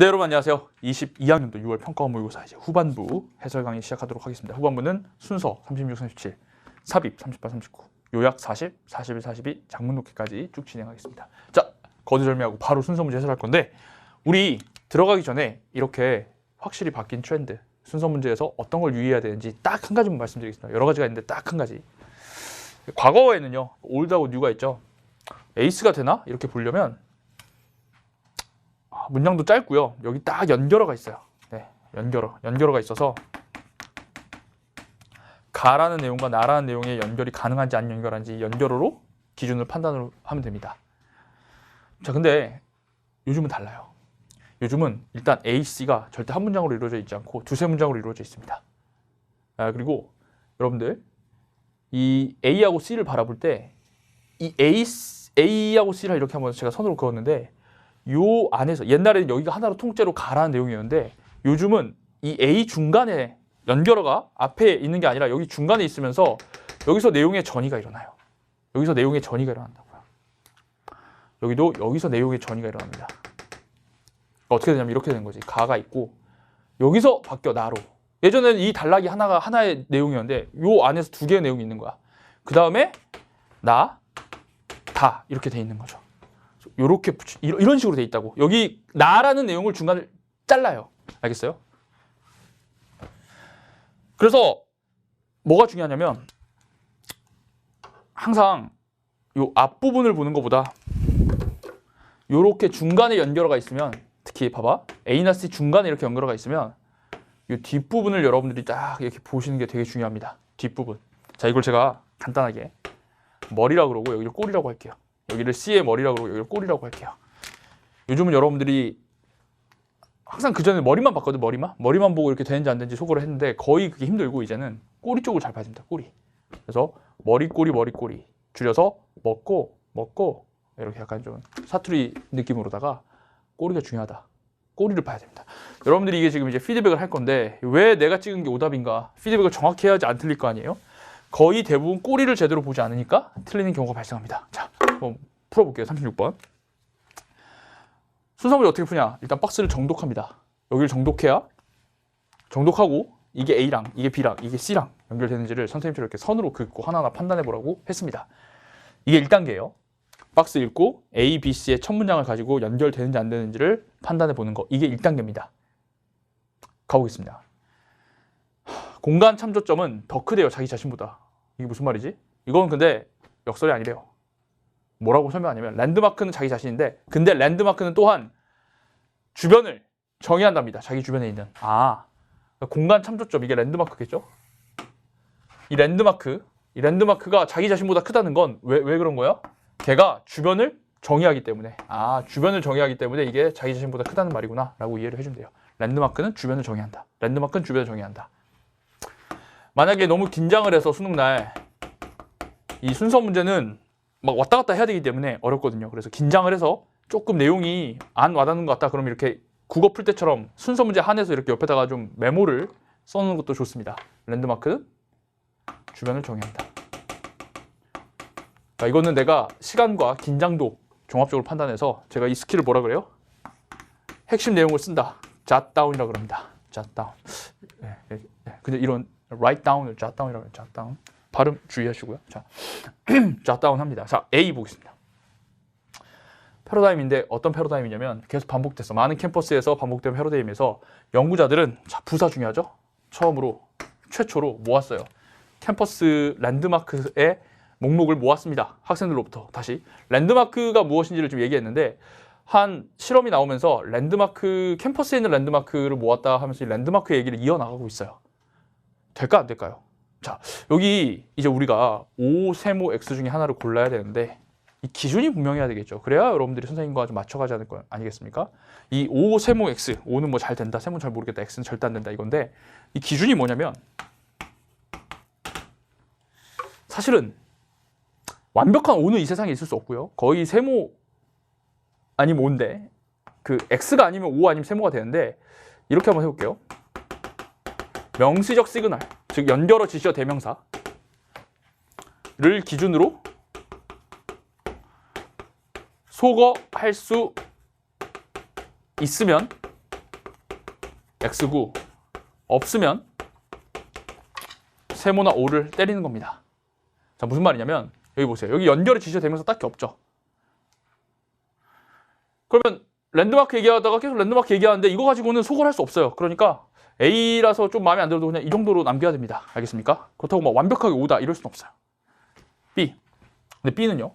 네, 여러분 안녕하세요. 22학년도 6월 평가원 모의고사 이제 후반부 해설 강의 시작하도록 하겠습니다. 후반부는 순서 36, 37, 삽입 38, 39, 요약 40, 41, 42, 작문 놓기까지 쭉 진행하겠습니다. 자, 거두절미하고 바로 순서 문제 해설할 건데 우리 들어가기 전에 이렇게 확실히 바뀐 트렌드, 순서 문제에서 어떤 걸 유의해야 되는지 딱 한 가지만 말씀드리겠습니다. 여러 가지가 있는데 딱 한 가지. 과거에는요, 올드하고 뉴가 있죠. 에이스가 되나? 이렇게 보려면 문장도 짧고요. 여기 딱 연결어가 있어요. 네, 연결어가 있어서 가라는 내용과 나라는 내용의 연결이 가능한지 안 연결한지 연결어로 기준을 판단을 하면 됩니다. 자, 근데 요즘은 달라요. 요즘은 일단 A, C가 절대 한 문장으로 이루어져 있지 않고 두세 문장으로 이루어져 있습니다. 그리고 여러분들 이 A하고 C를 바라볼 때 이 A하고 C를 이렇게 한번 제가 선으로 그었는데 요 안에서 옛날에는 여기가 하나로 통째로 가라는 내용이었는데 요즘은 이 A 중간에 연결어가 앞에 있는 게 아니라 여기 중간에 있으면서 여기서 내용의 전이가 일어나요. 여기서 내용의 전이가 일어난다고요. 여기도 여기서 내용의 전이가 일어납니다. 어떻게 되냐면 이렇게 되는 거지. 가가 있고 여기서 바뀌어 나로. 예전에는 이 단락이 하나가 하나의 내용이었는데 요 안에서 두 개의 내용이 있는 거야. 그 다음에 나, 다 이렇게 돼 있는 거죠. 요렇게 이런 식으로 돼 있다고. 여기 나라는 내용을 중간에 잘라요. 알겠어요? 그래서 뭐가 중요하냐면 항상 요 앞부분을 보는 것보다 요렇게 중간에 연결어가 있으면 특히 봐봐. A나 C 중간에 이렇게 연결어가 있으면 이 뒷부분을 여러분들이 딱 이렇게 보시는 게 되게 중요합니다. 뒷부분. 자, 이걸 제가 간단하게 머리라고 그러고 여기를 꼬리라고 할게요. 여기를 C의 머리라고 그러고 여기를 꼬리라고 할게요. 요즘은 여러분들이 항상 그전에 머리만 봤거든. 머리만 보고 이렇게 되는지 안 되는지 속으로 했는데 거의 그게 힘들고 이제는 꼬리 쪽을 잘 봐야 됩니다. 꼬리. 그래서 머리 꼬리 줄여서 먹고 이렇게 약간 좀 사투리 느낌으로다가 꼬리가 중요하다. 꼬리를 봐야 됩니다. 여러분들이 이게 지금 이제 피드백을 할 건데 왜 내가 찍은 게 오답인가? 피드백을 정확히 해야지 안 틀릴 거 아니에요? 거의 대부분 꼬리를 제대로 보지 않으니까 틀리는 경우가 발생합니다. 자, 한번 풀어볼게요. 36번. 순서문제 어떻게 푸냐? 일단 박스를 정독합니다. 여기를 정독하고 이게 A랑 이게 B랑 이게 C랑 연결되는지를 선생님처럼 이렇게 선으로 긋고 하나하나 판단해 보라고 했습니다. 이게 1단계예요. 박스 읽고 A, B, C의 첫 문장을 가지고 연결되는지 안 되는지를 판단해 보는 거. 이게 1단계입니다. 가보겠습니다. 공간 참조점은 더 크대요. 자기 자신보다. 이게 무슨 말이지? 이건 근데 역설이 아니래요. 뭐라고 설명하냐면 랜드마크는 자기 자신인데 근데 랜드마크는 또한 주변을 정의한답니다. 자기 주변에 있는. 공간 참조점 이게 랜드마크겠죠? 이 랜드마크가 자기 자신보다 크다는 건 왜 그런 거야? 걔가 주변을 정의하기 때문에. 주변을 정의하기 때문에 이게 자기 자신보다 크다는 말이구나 라고 이해를 해주면 돼요. 랜드마크는 주변을 정의한다. 랜드마크는 주변을 정의한다. 만약에 너무 긴장을 해서 수능날 이 순서 문제는 막 왔다 갔다 해야 되기 때문에 어렵거든요. 그래서 긴장을 해서 조금 내용이 안 와닿는 것 같다. 그러면 이렇게 국어 풀 때처럼 순서 문제 한해서 이렇게 옆에다가 좀 메모를 써놓는 것도 좋습니다. 랜드마크는 주변을 정의한다. 자, 이거는 내가 시간과 긴장도 종합적으로 판단해서 제가 이 스킬을 뭐라 그래요? 핵심 내용을 쓴다. jot down이라고 그럽니다. jot down. 근데 이런 write down을 jot down이라고 해요. jot down. 발음 주의하시고요. 자, jot down 합니다. 자, A 보겠습니다. 패러다임인데 어떤 패러다임이냐면 계속 반복됐어. 많은 캠퍼스에서 반복된 패러다임에서 연구자들은 자, 부사 중요하죠? 최초로 모았어요. 캠퍼스 랜드마크의 목록을 모았습니다. 학생들로부터 다시 랜드마크가 무엇인지를 좀 얘기했는데 한 실험이 나오면서 캠퍼스에 있는 랜드마크를 모았다 하면서 이 랜드마크 얘기를 이어나가고 있어요. 될까 안 될까요? 자, 여기 이제 우리가 O 세모 X 중에 하나를 골라야 되는데 이 기준이 분명해야 되겠죠. 그래야 여러분들이 선생님과 좀 맞춰가지 않을 거 아니겠습니까? 이 O 세모 X, O는 뭐 잘 된다, 세모는 잘 모르겠다, X는 절대 안 된다 이건데 이 기준이 뭐냐면 사실은 완벽한 O는 이 세상에 있을 수 없고요. 거의 세모 아니면 O인데 그 X가 아니면 O 아니면 세모가 되는데 이렇게 한번 해볼게요. 명시적 시그널, 즉 연결어 지시어 대명사를 기준으로 소거할 수 있으면 X고 없으면 세모나 O를 때리는 겁니다. 자, 무슨 말이냐면 여기 보세요. 여기 연결의 지시가 되면서 딱히 없죠. 그러면 랜드마크 얘기하다가 계속 랜드마크 얘기하는데 이거 가지고는 속을 할 수 없어요. 그러니까 A라서 좀 마음에 안 들어도 그냥 이 정도로 남겨야 됩니다. 알겠습니까? 그렇다고 막 완벽하게 O다 이럴 수는 없어요. B. 근데 B는요.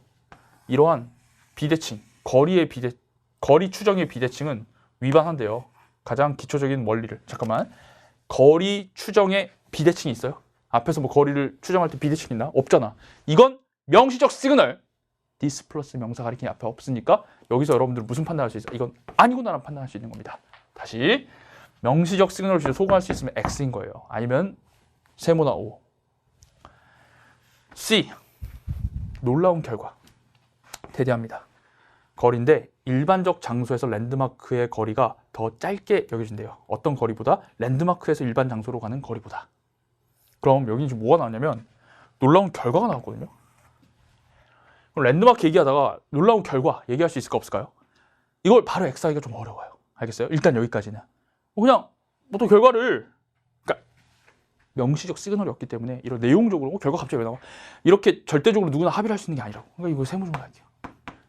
이러한 비대칭, 거리 추정의 비대칭은 위반한대요. 가장 기초적인 원리를. 잠깐만. 거리 추정의 비대칭이 있어요? 앞에서 뭐 거리를 추정할 때 비대칭 있나? 없잖아. 이건 명시적 시그널. this 플러스 명사 가리킴이 앞에 없으니까 여기서 여러분들은 무슨 판단할 수 있어? 이건 아니구나라는 판단할 수 있는 겁니다. 다시. 명시적 시그널을 주제 소구할 수 있으면 X인 거예요. 아니면 세모나 O. C. 놀라운 결과. 대대합니다. 거리인데 일반적 장소에서 랜드마크의 거리가 더 짧게 여겨진대요. 어떤 거리보다? 랜드마크에서 일반 장소로 가는 거리보다. 그럼 여기 지금 뭐가 나왔냐면 놀라운 결과가 나왔거든요. 그럼 랜드마크 얘기하다가 놀라운 결과 얘기할 수 있을까 없을까요? 이걸 바로 X하기가 좀 어려워요. 알겠어요? 일단 여기까지는. 그냥 보통 결과를 그러니까 명시적 시그널이 없기 때문에 이런 내용적으로 결과 갑자기 왜 나와? 이렇게 절대적으로 누구나 합의를 할 수 있는 게 아니라고. 그러니까 이거 세모적으로 할게요.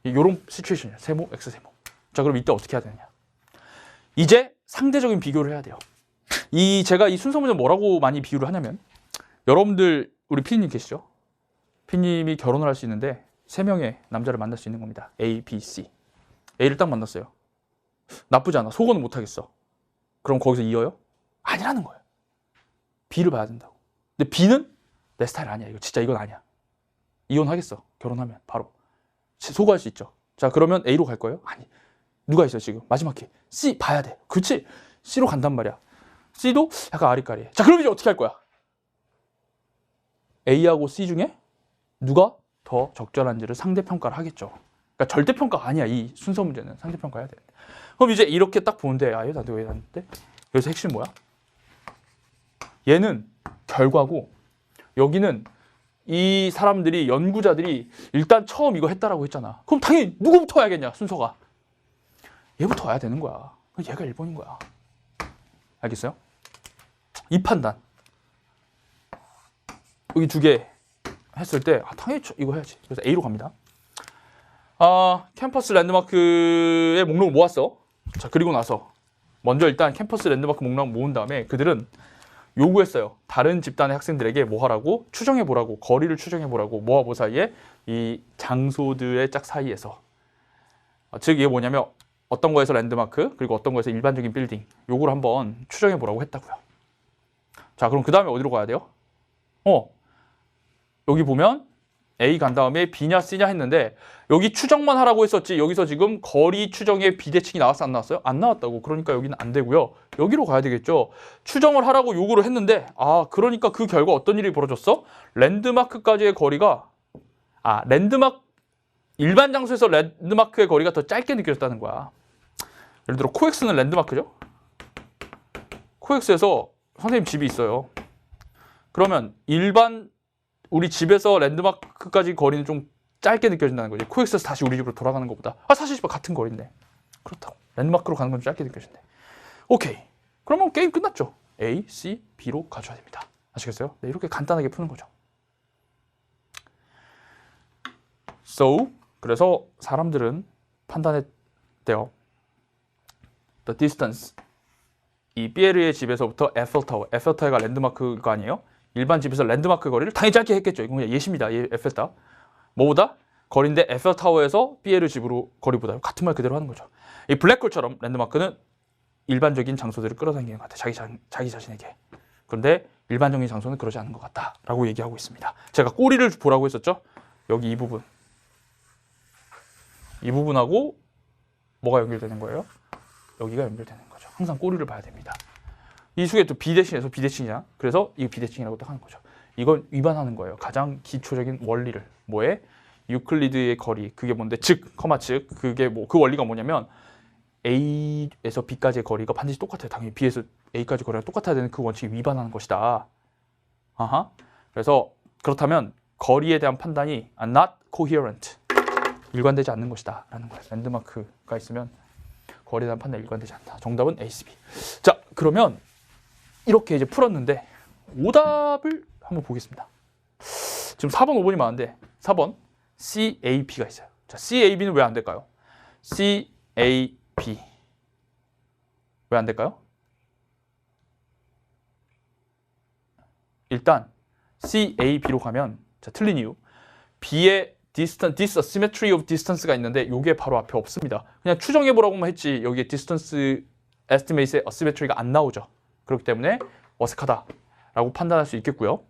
이런 시츄에이션이에요. 세모, X 세모. 자, 그럼 이때 어떻게 해야 되느냐? 이제 상대적인 비교를 해야 돼요. 제가 이 순서 문제 뭐라고 많이 비유를 하냐면 여러분들 우리 피디님 계시죠? 피디님이 결혼을 할 수 있는데 3명의 남자를 만날 수 있는 겁니다. A, B, C. A를 딱 만났어요. 나쁘지 않아. 속어는 못하겠어. 그럼 거기서 이어요? 아니라는 거예요. B를 봐야 된다고. 근데 B는 내 스타일 아니야. 이거 진짜 이건 아니야. 이혼하겠어. 결혼하면 바로. 소구할 수 있죠. 자, 그러면 A로 갈 거예요? 아니. 누가 있어요 지금? 마지막 기회. C 봐야 돼. 그렇지? C로 간단 말이야. C도 약간 아리까리해. 자, 그럼 이제 어떻게 할 거야? A하고 C 중에 누가 더 적절한지를 상대평가를 하겠죠. 그러니까 절대평가가 아니야. 이 순서 문제는 상대평가 해야 돼. 그럼 이제 이렇게 딱 보는데 얘 나한테 왜 났는데? 여기서 핵심 뭐야? 얘는 결과고 여기는 이 사람들이 연구자들이 일단 처음 이거 했다라고 했잖아. 그럼 당연히 누구부터 해야겠냐 순서가? 얘부터 와야 되는 거야. 얘가 1번인 거야. 알겠어요? 이 판단 여기 2개 했을 때 당연히 이거 해야지. 그래서 A로 갑니다. 캠퍼스 랜드마크의 목록을 모았어. 자, 그리고 나서 먼저 일단 캠퍼스 랜드마크 목록을 모은 다음에 그들은 요구했어요. 다른 집단의 학생들에게 뭐 하라고? 추정해보라고. 거리를 추정해보라고. 뭐와 뭐 사이에? 이 장소들의 짝 사이에서. 즉 이게 뭐냐면 어떤 거에서 랜드마크 그리고 어떤 거에서 일반적인 빌딩 요거를 한번 추정해보라고 했다고요. 자, 그럼 그 다음에 어디로 가야 돼요? 여기 보면 A 간 다음에 B냐 C냐 했는데 여기 추정만 하라고 했었지 여기서 지금 거리 추정의 비대칭이 나왔어 안 나왔어요? 안 나왔다고. 그러니까 여기는 안 되고요. 여기로 가야 되겠죠. 추정을 하라고 요구를 했는데 그러니까 그 결과 어떤 일이 벌어졌어? 랜드마크까지의 거리가 일반 장소에서 랜드마크의 거리가 더 짧게 느껴졌다는 거야. 예를 들어 코엑스는 랜드마크죠. 코엑스에서 선생님 집이 있어요. 그러면 우리 집에서 랜드마크까지 거리는 좀 짧게 느껴진다는 거지. 코엑스에서 다시 우리 집으로 돌아가는 것보다 사실 같은 거리인데 그렇다고 랜드마크로 가는 건 짧게 느껴진대. 오케이. 그러면 게임 끝났죠. A, C, B로 가져야 됩니다. 아시겠어요? 네, 이렇게 간단하게 푸는 거죠. So 그래서 사람들은 판단했대요. The distance 이 피에르의 집에서부터 에펠타워가 랜드마크가 아니에요. 일반 집에서 랜드마크 거리를 당연히 짧게 했겠죠. 이건 그냥 예시입니다. 에펠탑. 뭐보다? 거리인데 에펠타워에서 피에르 집으로 거리보다 같은 말 그대로 하는 거죠. 이 블랙홀처럼 랜드마크는 일반적인 장소들을 끌어당기는 것 같아. 자기 자신에게. 그런데 일반적인 장소는 그러지 않은 것 같다라고 얘기하고 있습니다. 제가 꼬리를 보라고 했었죠. 여기 이 부분. 이 부분하고 뭐가 연결되는 거예요? 여기가 연결되는 거죠. 항상 꼬리를 봐야 됩니다. 이 수에 또 비대칭에서 비대칭이냐? 그래서 이 비대칭이라고 딱 하는 거죠. 이건 위반하는 거예요. 가장 기초적인 원리를. 뭐에? 유클리드의 거리. 그게 뭔데? 즉, 그게 그 원리가 뭐냐면 A에서 B까지의 거리가 반드시 똑같아요. 당연히 B에서 A까지 거리가 똑같아야 되는 그 원칙이 위반하는 것이다. 그래서 그렇다면 거리에 대한 판단이 not coherent. 일관되지 않는 것이다. 라는 거예요. 랜드마크가 있으면 거래에 대한 판단이 일관되지 않다. 정답은 A, C, B. 자, 그러면 이렇게 이제 풀었는데 오답을 한번 보겠습니다. 지금 4번, 5번이 많은데 4번 C, A, B가 있어요. 자, C, A, B는 왜 안 될까요? C, A, B 왜 안 될까요? 일단 C, A, B로 가면 자, 틀린 이유 B의 disasymmetry of distance가 있는데 이게 바로 앞에 없습니다. 그냥 추정해보라고만 했지 여기에 distance estimate의 asymmetry가 안 나오죠. 그렇기 때문에 어색하다라고 판단할 수 있겠고요.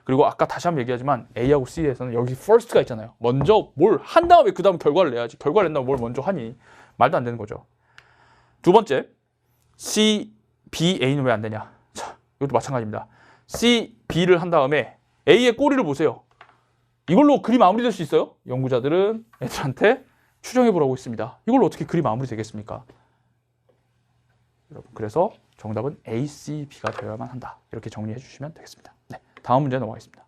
그리고 아까 다시 한번 얘기하지만 A하고 C에서는 여기 first가 있잖아요. 먼저 뭘 한 다음에 그 다음 결과를 내야지. 결과를 낸다면 뭘 먼저 하니. 말도 안 되는 거죠. 두 번째, C, B, A는 왜 안 되냐. 자, 이것도 마찬가지입니다. C, B를 한 다음에 A의 꼬리를 보세요. 이걸로 그림 마무리될 수 있어요? 연구자들은 애들한테 추정해보라고 했습니다. 이걸로 어떻게 그림 마무리 되겠습니까? 여러분, 그래서 정답은 A, C, B가 되어야만 한다. 이렇게 정리해 주시면 되겠습니다. 네, 다음 문제 넘어가겠습니다.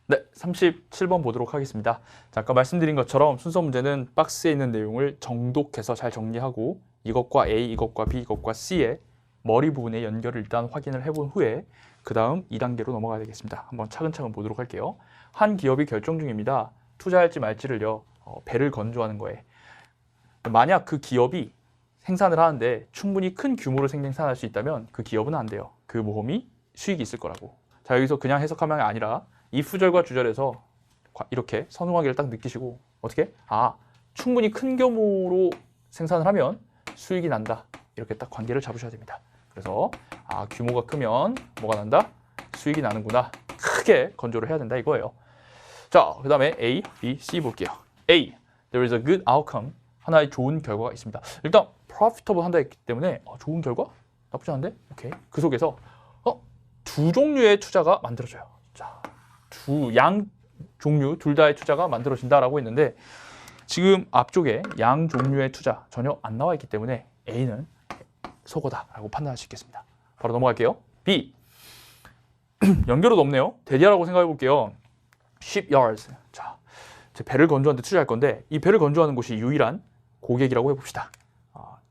네, 37번 보도록 하겠습니다. 자, 아까 말씀드린 것처럼 순서 문제는 박스에 있는 내용을 정독해서 잘 정리하고 이것과 A, 이것과 B, 이것과 C의 머리 부분의 연결을 일단 확인을 해본 후에 그 다음 2단계로 넘어가야 되겠습니다. 한번 차근차근 보도록 할게요. 한 기업이 결정 중입니다. 투자할지 말지를요. 배를 건조하는 거에 만약 그 기업이 생산을 하는데 충분히 큰 규모로 생산할 수 있다면 그 기업은 안 돼요. 그 모험이 수익이 있을 거라고. 자, 여기서 그냥 해석하면 아니라 이 fu절과 주절에서 이렇게 선후관계를 딱 느끼시고 어떻게? 아, 충분히 큰 규모로 생산을 하면 수익이 난다. 이렇게 딱 관계를 잡으셔야 됩니다. 그래서 아, 규모가 크면 뭐가 난다? 수익이 나는구나. 크게 건조를 해야 된다 이거예요. 자, 그 다음에 A, B, C 볼게요. A, there is a good outcome. 하나의 좋은 결과가 있습니다. 일단 profitable 한다 했기 때문에 좋은 결과? 나쁘지 않은데? 오케이. 그 속에서 두 종류의 투자가 만들어져요. 자, 양 종류 둘 다의 투자가 만들어진다라고 했는데 지금 앞쪽에 양 종류의 투자 전혀 안 나와 있기 때문에 A는 속어다라고 판단할 수 있겠습니다. 바로 넘어갈게요. B, 연결은 없네요. 대리하라고 생각해 볼게요. shipyards. 자, 제 배를 건조하는 데 투자할 건데 이 배를 건조하는 곳이 유일한 고객이라고 해봅시다.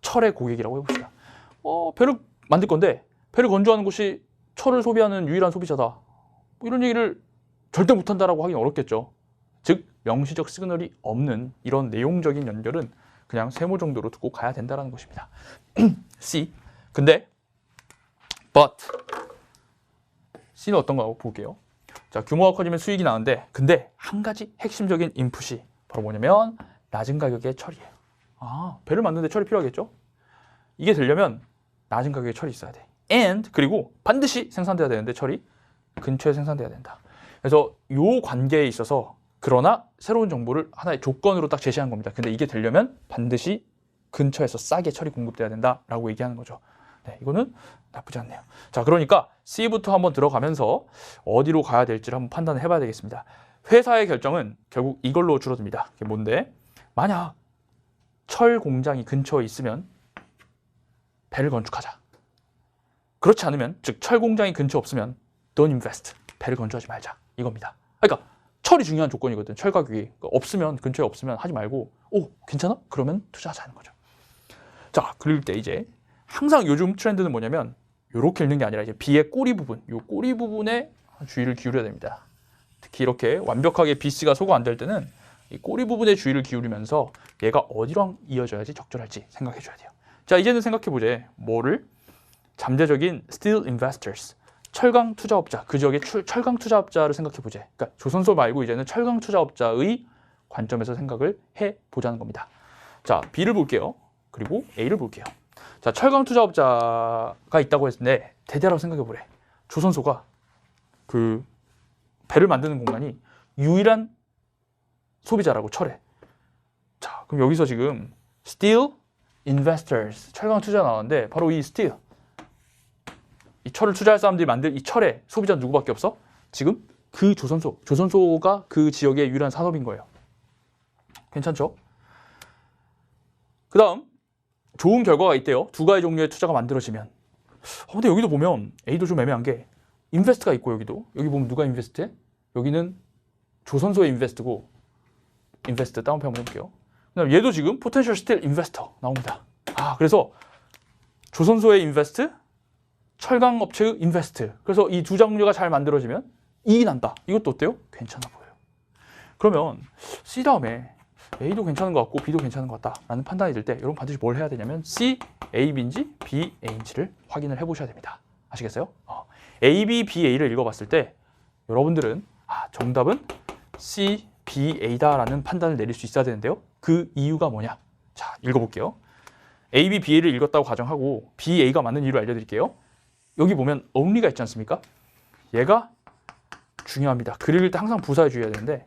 철의 고객이라고 해봅시다. 배를 만들 건데 배를 건조하는 곳이 철을 소비하는 유일한 소비자다. 뭐 이런 얘기를 절대 못한다라고 하긴 어렵겠죠. 즉 명시적 시그널이 없는 이런 내용적인 연결은 그냥 세모 정도로 두고 가야 된다는 것입니다. C. 근데 but C는 어떤가 볼게요. 자, 규모가 커지면 수익이 나는데 근데 한 가지 핵심적인 인풋이 바로 뭐냐면 낮은 가격의 철이에요. 아, 배를 만드는데 철이 필요하겠죠? 이게 되려면 낮은 가격의 철이 있어야 돼. and 그리고 반드시 생산돼야 되는데 철이 근처에 생산돼야 된다. 그래서 이 관계에 있어서 그러나 새로운 정보를 하나의 조건으로 딱 제시한 겁니다. 근데 이게 되려면 반드시 근처에서 싸게 철이 공급돼야 된다라고 얘기하는 거죠. 네, 이거는 나쁘지 않네요. 자, 그러니까 C부터 한번 들어가면서 어디로 가야 될지를 한번 판단을 해봐야 되겠습니다. 회사의 결정은 결국 이걸로 줄어듭니다. 이게 뭔데? 만약 철 공장이 근처에 있으면 배를 건축하자. 그렇지 않으면, 즉 철 공장이 근처에 없으면 don't invest, 배를 건조하지 말자 이겁니다. 그러니까 철이 중요한 조건이거든. 철 가격이 없으면, 근처에 없으면 하지 말고 오, 괜찮아? 그러면 투자하자는 거죠. 자, 그럴 때 이제 항상 요즘 트렌드는 뭐냐면 이렇게 읽는 게 아니라 이제 B의 꼬리 부분, 이 꼬리 부분에 주의를 기울여야 됩니다. 특히 이렇게 완벽하게 BC가 소거 안 될 때는 이 꼬리 부분에 주의를 기울이면서 얘가 어디랑 이어져야지 적절할지 생각해 줘야 돼요. 자, 이제는 생각해 보자. 뭐를? 잠재적인 steel investors, 철강 투자업자, 그 지역의 철강 투자업자를 생각해 보자. 그러니까 조선소 말고 이제는 철강 투자업자의 관점에서 생각을 해 보자는 겁니다. 자, B를 볼게요. 그리고 A를 볼게요. 자, 철강 투자업자가 있다고 했는데 대대라고 생각해 보래. 조선소가 그 배를 만드는 공간이 유일한 소비자라고 철에. 자, 그럼 여기서 지금 steel investors, 철강 투자 나왔는데 바로 이 steel, 이 철을 투자할 사람들이 만들 이 철의 소비자는 누구밖에 없어? 지금 그 조선소가 그 지역의 유일한 산업인 거예요. 괜찮죠? 그 다음 좋은 결과가 있대요. 두 가지 종류의 투자가 만들어지면. 근데 여기도 보면 A도 좀 애매한 게 인베스트가 있고 여기도. 여기 보면 누가 인베스트해? 여기는 조선소의 인베스트고 인베스트 다운표 한번 해볼게요. 그다음 얘도 지금 포텐셜 스틸 인베스터 나옵니다. 그래서 조선소의 인베스트, 철강업체의 인베스트. 그래서 이 두 장르가 잘 만들어지면 이익이 난다. 이것도 어때요? 괜찮아 보여요. 그러면 C 다음에 A도 괜찮은 것 같고 B도 괜찮은 것 같다라는 판단이 들 때 여러분 반드시 뭘 해야 되냐면 C, A, B인지 B, A인지를 확인을 해보셔야 됩니다. 아시겠어요? A, B, B, A를 읽어봤을 때 여러분들은 정답은 C, B, A다라는 판단을 내릴 수 있어야 되는데요. 그 이유가 뭐냐? 자, 읽어볼게요. A, B, B, A를 읽었다고 가정하고 B, A가 맞는 이유를 알려드릴게요. 여기 보면 only가 있지 않습니까? 얘가 중요합니다. 글을 읽을 때 항상 부사에 주의해야 되는데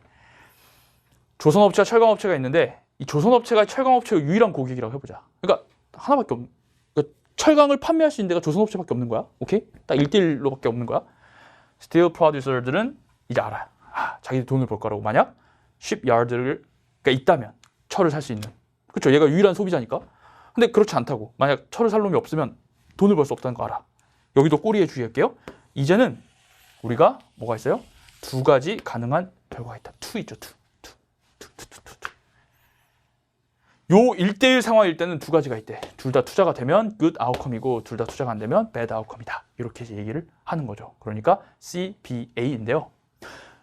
조선업체와 철강업체가 있는데 이 조선업체가 철강업체의 유일한 고객이라고 해보자. 그러니까 하나밖에 없는, 그러니까 철강을 판매할 수 있는 데가 조선업체밖에 없는 거야. 오케이? 딱 1대1로밖에 없는 거야. 스틸 프로듀서들은 이제 알아요. 자기들 돈을 벌 거라고. 만약 shipyard가 있다면 철을 살 수 있는. 그렇죠? 얘가 유일한 소비자니까. 근데 그렇지 않다고. 만약 철을 살 놈이 없으면 돈을 벌 수 없다는 거 알아. 여기도 꼬리에 주의할게요. 이제는 우리가 뭐가 있어요? 두 가지 가능한 결과가 있다. 투 있죠. 투. 요 1대1 상황일 때는 두 가지가 있대. 둘 다 투자가 되면 good outcome이고 둘 다 투자가 안 되면 bad outcome이다. 이렇게 얘기를 하는 거죠. 그러니까 C, B, A인데요.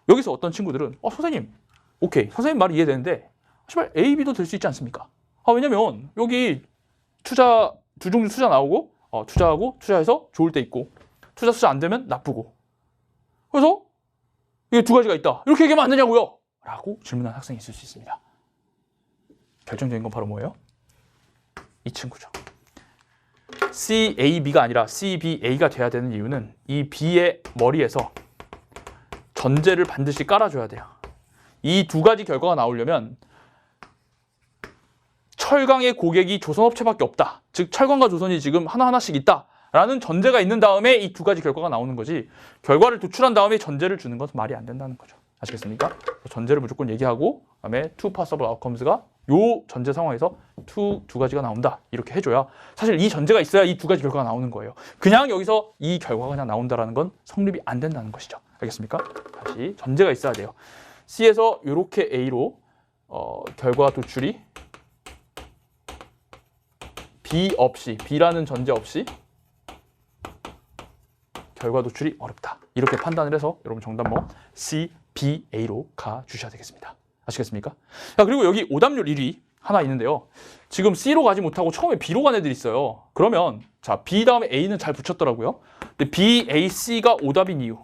여기서 어떤 친구들은 선생님, 오케이. 선생님 말이 이해되는데 정말 A, B도 될 수 있지 않습니까? 왜냐면 여기 투자 두 종류 투자 나오고 투자하고 투자해서 좋을 때 있고 투자 안 되면 나쁘고 그래서 이게 두 가지가 있다. 이렇게 얘기하면 안 되냐고요? 라고 질문한 학생이 있을 수 있습니다. 결정적인 건 바로 뭐예요? 이 친구죠. C, A, B가 아니라 C, B, A가 돼야 되는 이유는 이 B의 머리에서 전제를 반드시 깔아줘야 돼요. 이 두 가지 결과가 나오려면 철강의 고객이 조선업체밖에 없다. 즉 철강과 조선이 지금 하나하나씩 있다. 라는 전제가 있는 다음에 이 두 가지 결과가 나오는 거지 결과를 도출한 다음에 전제를 주는 것은 말이 안 된다는 거죠. 아시겠습니까? 전제를 무조건 얘기하고 그다음에 two possible outcomes가 요 전제 상황에서 두 가지가 나온다. 이렇게 해줘야 사실 이 전제가 있어야 이 두 가지 결과가 나오는 거예요. 그냥 여기서 이 결과가 그냥 나온다라는 건 성립이 안 된다는 것이죠. 알겠습니까? 다시 전제가 있어야 돼요. C에서 이렇게 A로 결과 도출이 B 없이 B라는 전제 없이 결과 도출이 어렵다. 이렇게 판단을 해서 여러분 정답 C, B, A로 가주셔야 되겠습니다. 아시겠습니까? 자, 그리고 여기 오답률 1위 하나 있는데요. 지금 C로 가지 못하고 처음에 B로 간 애들이 있어요. 그러면 자 B 다음에 A는 잘 붙였더라고요. 근데 B, A, C가 오답인 이유.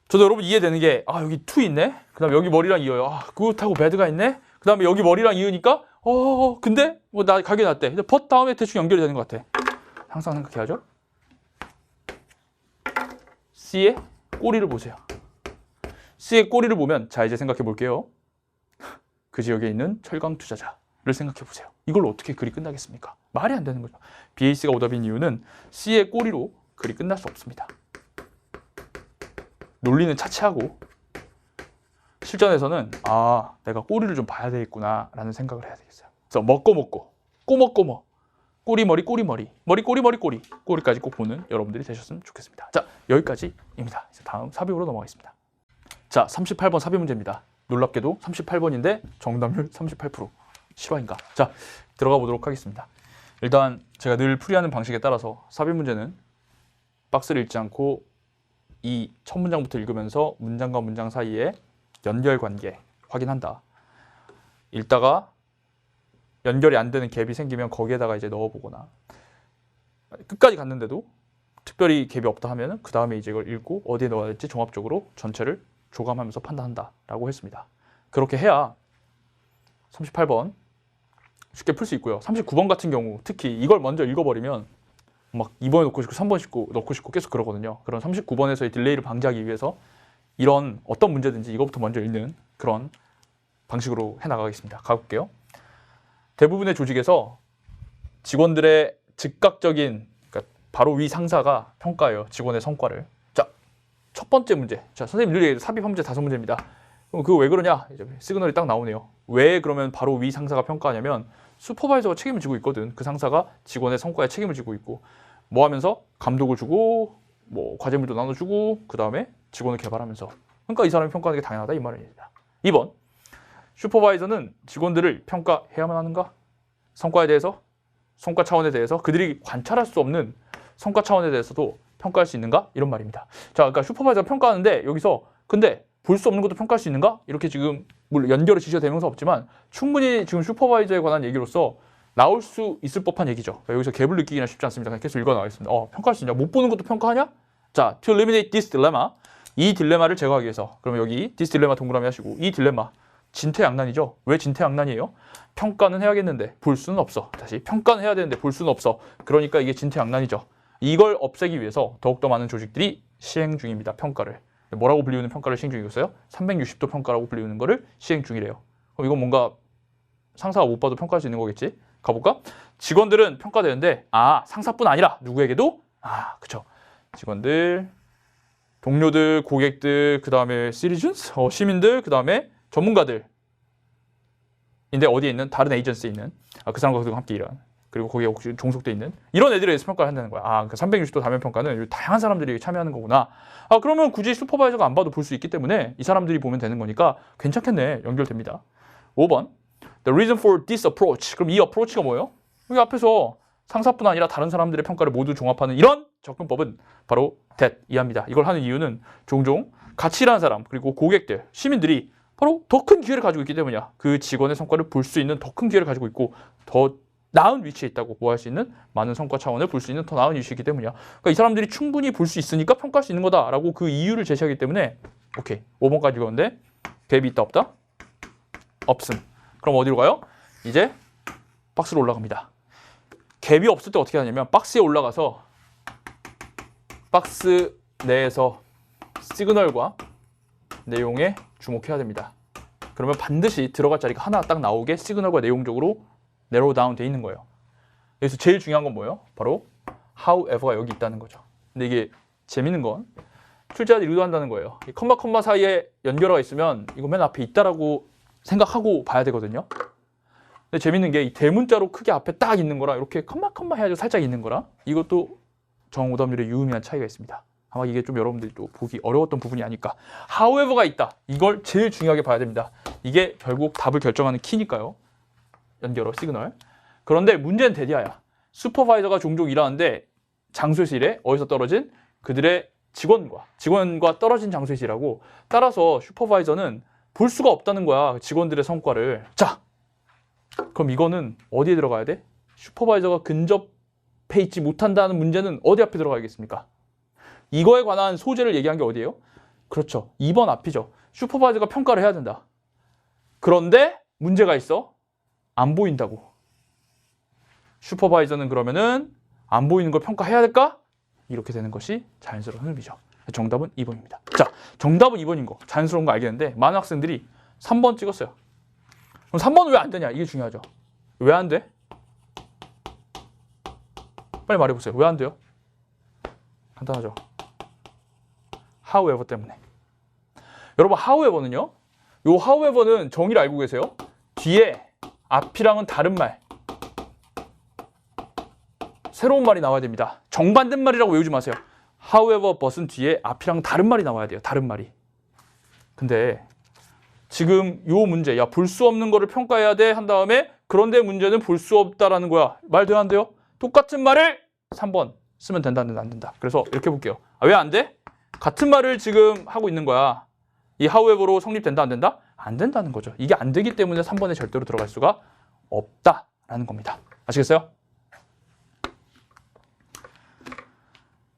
저도 여러분 이해되는 게 여기 투 있네. 그 다음에 여기 머리랑 이어요. 굿하고 배드가 있네. 그 다음에 여기 머리랑 이으니까 근데 나 가게 났대. 근데 but 다음에 대충 연결이 되는 것 같아. 항상 생각해야죠. C의 꼬리를 보세요. C의 꼬리를 보면 자 이제 생각해 볼게요. 그 지역에 있는 철강 투자자를 생각해 보세요. 이걸로 어떻게 글이 끝나겠습니까? 말이 안 되는 거죠. BAC가 오답인 이유는 C의 꼬리로 글이 끝날 수 없습니다. 논리는 차치하고 실전에서는 내가 꼬리를 좀 봐야 되겠구나 라는 생각을 해야 되겠어요. 그래서 먹고 꼬먹 꼬리머리 꼬리까지 꼭 보는 여러분들이 되셨으면 좋겠습니다. 자, 여기까지입니다. 이제 다음 삽입으로 넘어가겠습니다. 자, 38번 삽입 문제입니다. 놀랍게도 38번인데 정답률 38%. 실화인가? 자, 들어가 보도록 하겠습니다. 일단 제가 늘 풀이하는 방식에 따라서 삽입 문제는 박스를 읽지 않고 이 첫 문장부터 읽으면서 문장과 문장 사이에 연결 관계 확인한다. 읽다가 연결이 안 되는 갭이 생기면 거기에다가 이제 넣어보거나 끝까지 갔는데도 특별히 갭이 없다 하면은 그 다음에 이제 이걸 읽고 어디에 넣어야 될지 종합적으로 전체를 조감하면서 판단한다라고 했습니다. 그렇게 해야 38번 쉽게 풀 수 있고요. 39번 같은 경우 특히 이걸 먼저 읽어버리면 막 2번에 넣고 싶고 3번 넣고 싶고 계속 그러거든요. 그런 39번에서의 딜레이를 방지하기 위해서 이런 어떤 문제든지 이것부터 먼저 읽는 그런 방식으로 해나가겠습니다. 가볼게요. 대부분의 조직에서 직원들의 즉각적인 그러니까 바로 위 상사가 평가해요. 직원의 성과를. 자, 첫 번째 문제. 자, 선생님 늘 얘기해도 삽입 문제 5문제입니다. 그럼 그거 왜 그러냐? 이제 시그널이 딱 나오네요. 왜 그러면 바로 위 상사가 평가하냐면 슈퍼바이저가 책임을 지고 있거든. 그 상사가 직원의 성과에 책임을 지고 있고 뭐 하면서 감독을 주고 뭐 과제물도 나눠주고 그 다음에 직원을 개발하면서 그러니까 이 사람이 평가하는 게 당연하다 이 말입니다. 2번 슈퍼바이저는 직원들을 평가해야만 하는가? 성과 차원에 대해서 그들이 관찰할 수 없는 성과 차원에 대해서도 평가할 수 있는가? 이런 말입니다. 자, 그러니까 슈퍼바이저가 평가하는데 여기서 근데 볼 수 없는 것도 평가할 수 있는가? 이렇게 지금 물론 연결을 지셔야 대명사 없지만 충분히 지금 슈퍼바이저에 관한 얘기로서 나올 수 있을 법한 얘기죠. 그러니까 여기서 갭을 느끼기는 쉽지 않습니다. 그냥 계속 읽어나가겠습니다. 평가할 수 있냐? 못 보는 것도 평가하냐? 자, to eliminate this dilemma. 이 딜레마를 제거하기 위해서. 그러면 여기 this dilemma 동그라미 하시고 이 딜레마. 진퇴양난이죠. 왜 진퇴양난이에요? 평가는 해야겠는데 볼 수는 없어. 다시 평가는 해야 되는데 볼 수는 없어. 그러니까 이게 진퇴양난이죠. 이걸 없애기 위해서 더욱더 많은 조직들이 시행 중입니다. 평가를. 뭐라고 불리우는 평가를 시행 중이었어요? 360도 평가라고 불리우는 거를 시행 중이래요. 그럼 이건 뭔가 상사가 못 봐도 평가할 수 있는 거겠지? 가볼까? 직원들은 평가되는데 상사뿐 아니라 누구에게도? 그쵸. 직원들, 동료들, 고객들, 그 다음에 시리즌스, 시민들, 그 다음에 전문가들. 인데 어디에 있는? 다른 에이전시에 있는 그 사람과 함께 일하는 그리고 거기에 혹시 종속돼 있는 이런 애들에 대해서 평가를 한다는 거야. 그러니까 360도 다면 평가는 다양한 사람들이 참여하는 거구나. 그러면 굳이 슈퍼바이저가 안 봐도 볼 수 있기 때문에 이 사람들이 보면 되는 거니까 괜찮겠네. 연결됩니다. 5번. The reason for this approach. 그럼 이 approach가 뭐예요? 여기 앞에서 상사뿐 아니라 다른 사람들의 평가를 모두 종합하는 이런 접근법은 바로 that 이합니다. 이걸 하는 이유는 종종 같이 일하는 사람 그리고 고객들, 시민들이 바로 더 큰 기회를 가지고 있기 때문이야. 그 직원의 성과를 볼 수 있는 더 큰 기회를 가지고 있고 더 나은 위치에 있다고 뭐 할 수 있는 많은 성과 차원을 볼 수 있는 더 나은 위치이기 때문이야. 그러니까 이 사람들이 충분히 볼 수 있으니까 평가할 수 있는 거다라고 그 이유를 제시하기 때문에 오케이 5번까지 읽었는데 갭이 있다 없다? 없음. 그럼 어디로 가요? 이제 박스로 올라갑니다. 갭이 없을 때 어떻게 하냐면 박스에 올라가서 박스 내에서 시그널과 내용에 주목해야 됩니다. 그러면 반드시 들어갈 자리가 하나 딱 나오게 시그널과 내용적으로 내로우 다운 돼 있는 거예요. 여기서 제일 중요한 건 뭐예요? 바로 however가 여기 있다는 거죠. 근데 이게 재밌는 건 출제자들이 의도한다는 거예요. 이 컴마 사이에 연결어가 있으면 이거 맨 앞에 있다라고 생각하고 봐야 되거든요. 근데 재밌는 게 이 대문자로 크게 앞에 딱 있는 거랑 이렇게 컴마 해가지고 살짝 있는 거랑 이것도 정오답률의 유의미한 차이가 있습니다. 아마 이게 좀 여러분들이 또 보기 어려웠던 부분이 아닐까. however가 있다. 이걸 제일 중요하게 봐야 됩니다. 이게 결국 답을 결정하는 키니까요. 연결어, 시그널. 그런데 문제는 데디아야. 슈퍼바이저가 종종 일하는데 장소에서 일해. 어디서 떨어진? 그들의 직원과 떨어진 장소에서 일하고 따라서 슈퍼바이저는 볼 수가 없다는 거야. 직원들의 성과를. 자, 그럼 이거는 어디에 들어가야 돼? 슈퍼바이저가 근접해 있지 못한다는 문제는 어디 앞에 들어가야겠습니까? 이거에 관한 소재를 얘기한 게 어디예요? 그렇죠. 2번 앞이죠. 슈퍼바이저가 평가를 해야 된다. 그런데 문제가 있어. 안 보인다고. 슈퍼바이저는 그러면은 안 보이는 걸 평가해야 될까? 이렇게 되는 것이 자연스러운 흐름이죠. 정답은 2번입니다. 자, 정답은 2번인 거. 자연스러운 거 알겠는데 많은 학생들이 3번 찍었어요. 그럼 3번은 왜 안 되냐? 이게 중요하죠. 왜 안 돼? 빨리 말해보세요. 왜 안 돼요? 간단하죠. however 때문에. 여러분 however는요. 요 however는 정의를 알고 계세요? 뒤에 앞이랑은 다른 말. 새로운 말이 나와야 됩니다. 정반대말이라고 외우지 마세요. however but은 뒤에 앞이랑 다른 말이 나와야 돼요. 다른 말이. 근데 지금 요 문제, 볼 수 없는 거를 평가해야 돼 한 다음에 그런데 문제는 볼 수 없다라는 거야. 말 돼요 안 돼요? 똑같은 말을 3번 쓰면 된다 안 된다 안 된다. 그래서 이렇게 볼게요. 왜 안 돼? 같은 말을 지금 하고 있는 거야. 이 however로 성립된다 안 된다? 안 된다는 거죠. 이게 안 되기 때문에 3번에 절대로 들어갈 수가 없다라는 겁니다. 아시겠어요?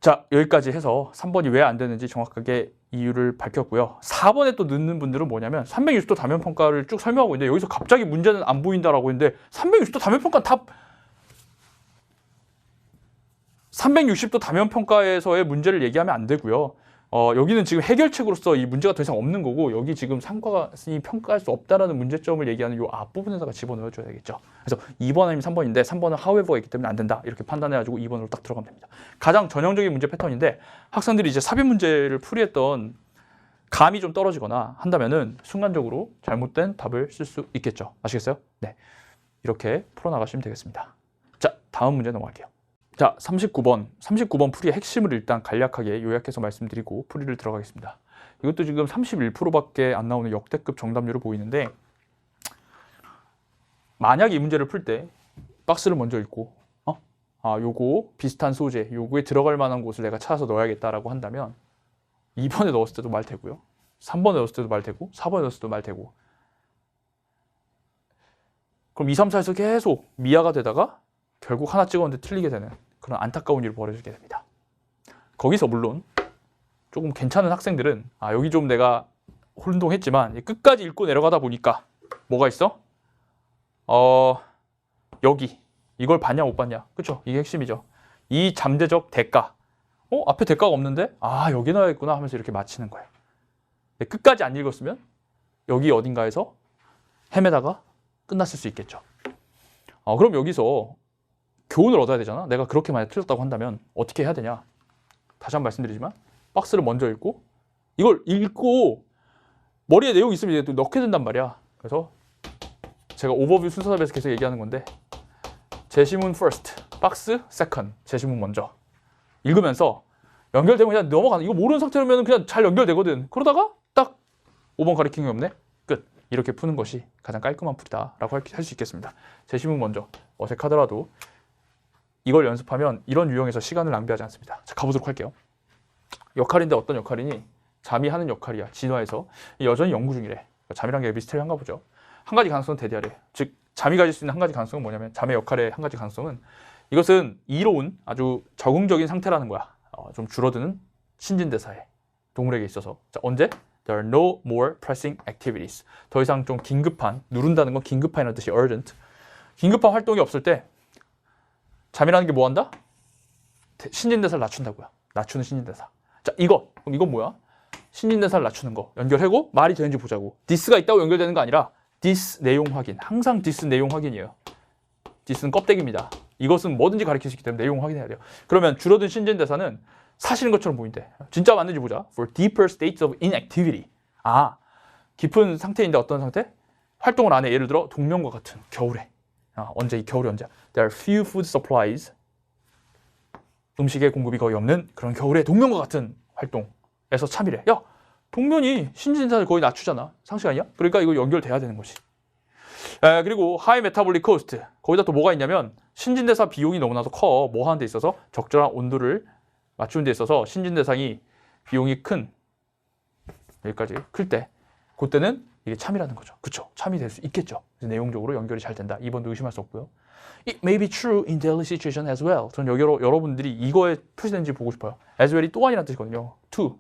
자, 여기까지 해서 3번이 왜 안 되는지 정확하게 이유를 밝혔고요. 4번에 또 넣는 분들은 뭐냐면 360도 다면 평가를 쭉 설명하고 있는데 여기서 갑자기 문제는 안 보인다라고 했는데 360도 다면 평가는 다 360도 다면 평가에서의 문제를 얘기하면 안 되고요. 여기는 지금 해결책으로서 이 문제가 더 이상 없는 거고 여기 지금 상관이 평가할 수 없다라는 문제점을 얘기하는 이 앞부분에다가 집어넣어줘야 되겠죠. 그래서 2번 아니면 3번인데 3번은 however가 있기 때문에 안 된다. 이렇게 판단해가지고 2번으로 딱 들어가면 됩니다. 가장 전형적인 문제 패턴인데 학생들이 이제 삽입 문제를 풀이했던 감이 좀 떨어지거나 한다면은 순간적으로 잘못된 답을 쓸 수 있겠죠. 아시겠어요? 네, 이렇게 풀어나가시면 되겠습니다. 자, 다음 문제 넘어갈게요. 자, 39번 풀이의 핵심을 일단 간략하게 요약해서 말씀드리고 풀이를 들어가겠습니다. 이것도 지금 31%밖에 안 나오는 역대급 정답률을 보이는데 만약에 이 문제를 풀 때 박스를 먼저 읽고 요거 비슷한 소재, 요거에 들어갈 만한 곳을 내가 찾아서 넣어야겠다라고 한다면 2번에 넣었을 때도 말 되고요. 3번에 넣었을 때도 말 되고 4번에 넣었을 때도 말 되고 그럼 2, 3, 4에서 계속 미아가 되다가 결국 하나 찍었는데 틀리게 되는 그런 안타까운 일을 벌여지게 됩니다. 거기서 물론 조금 괜찮은 학생들은 여기 좀 내가 혼동했지만 끝까지 읽고 내려가다 보니까 뭐가 있어? 여기 이걸 봤냐 못 봤냐? 그쵸? 이게 핵심이죠. 이 잠재적 대가 앞에 대가가 없는데 여기 넣어야겠구나 하면서 이렇게 맞히는 거예요. 끝까지 안 읽었으면 여기 어딘가에서 헤매다가 끝났을 수 있겠죠. 그럼 여기서 교훈을 얻어야 되잖아. 내가 그렇게 만약 틀렸다고 한다면 어떻게 해야 되냐? 다시 한번 말씀드리지만 박스를 먼저 읽고 이걸 읽고 머리에 내용이 있으면 이제 또 넣게 된단 말이야. 그래서 제가 오버뷰 순서답에서 계속 얘기하는 건데 제시문 first, 박스 second, 제시문 먼저 읽으면서 연결되면 그냥 넘어가는 이거 모르는 상태라면 그냥 잘 연결되거든. 그러다가 딱 5번 가리킨 게 없네. 끝. 이렇게 푸는 것이 가장 깔끔한 풀이다라고 할 수 있겠습니다. 제시문 먼저 어색하더라도 이걸 연습하면 이런 유형에서 시간을 낭비하지 않습니다. 자, 가보도록 할게요. 역할인데 어떤 역할이니? 잠이 하는 역할이야. 진화에서 여전히 연구 중이래. 잠이란 게 미스테리한가 보죠. 한 가지 가능성은 대대하래. 즉 잠이 가질 수 있는 한 가지 가능성은 뭐냐면 잠의 역할의 한 가지 가능성은 이것은 이로운 아주 적응적인 상태라는 거야. 좀 줄어드는 신진대사에 동물에게 있어서. 자, 언제? There are no more pressing activities. 더 이상 좀 긴급한, 누른다는 건 긴급한이라는 뜻이 urgent. 긴급한 활동이 없을 때 잠이라는 게 뭐 한다? 신진대사를 낮춘다고요. 낮추는 신진대사. 자, 그럼 이건 뭐야? 신진대사를 낮추는 거. 연결하고 말이 되는지 보자고. this가 있다고 연결되는 거 아니라 this 내용 확인. 항상 this 내용 확인이에요. this는 껍데기입니다. 이것은 뭐든지 가리킬 수 있기 때문에 내용 확인해야 돼요. 그러면 줄어든 신진대사는 사실인 것처럼 보인대. 진짜 맞는지 보자. For deeper states of inactivity. 깊은 상태인데 어떤 상태? 활동을 안 해. 예를 들어 동명과 같은 겨울에. 언제? 이 겨울이 언제? There are few food supplies. 음식의 공급이 거의 없는 그런 겨울에 동면과 같은 활동에서 참이래. 야, 동면이 신진대사를 거의 낮추잖아. 상식 아니야? 그러니까 이거 연결돼야 되는 거지. 그리고 high metabolic cost. 거기다 또 뭐가 있냐면 신진대사 비용이 너무나도 커. 뭐 하는 데 있어서 적절한 온도를 맞추는 데 있어서 신진대사이 비용이 큰 여기까지 클 때 그때는 이게 참이라는 거죠. 그쵸? 참이 될 수 있겠죠. 그래서 내용적으로 연결이 잘 된다. 2번도 의심할 수 없고요. It may be true in daily situation as well. 전 여러분들이 이거에 표시된지 보고 싶어요. as well이 또 아니라는 뜻이거든요. to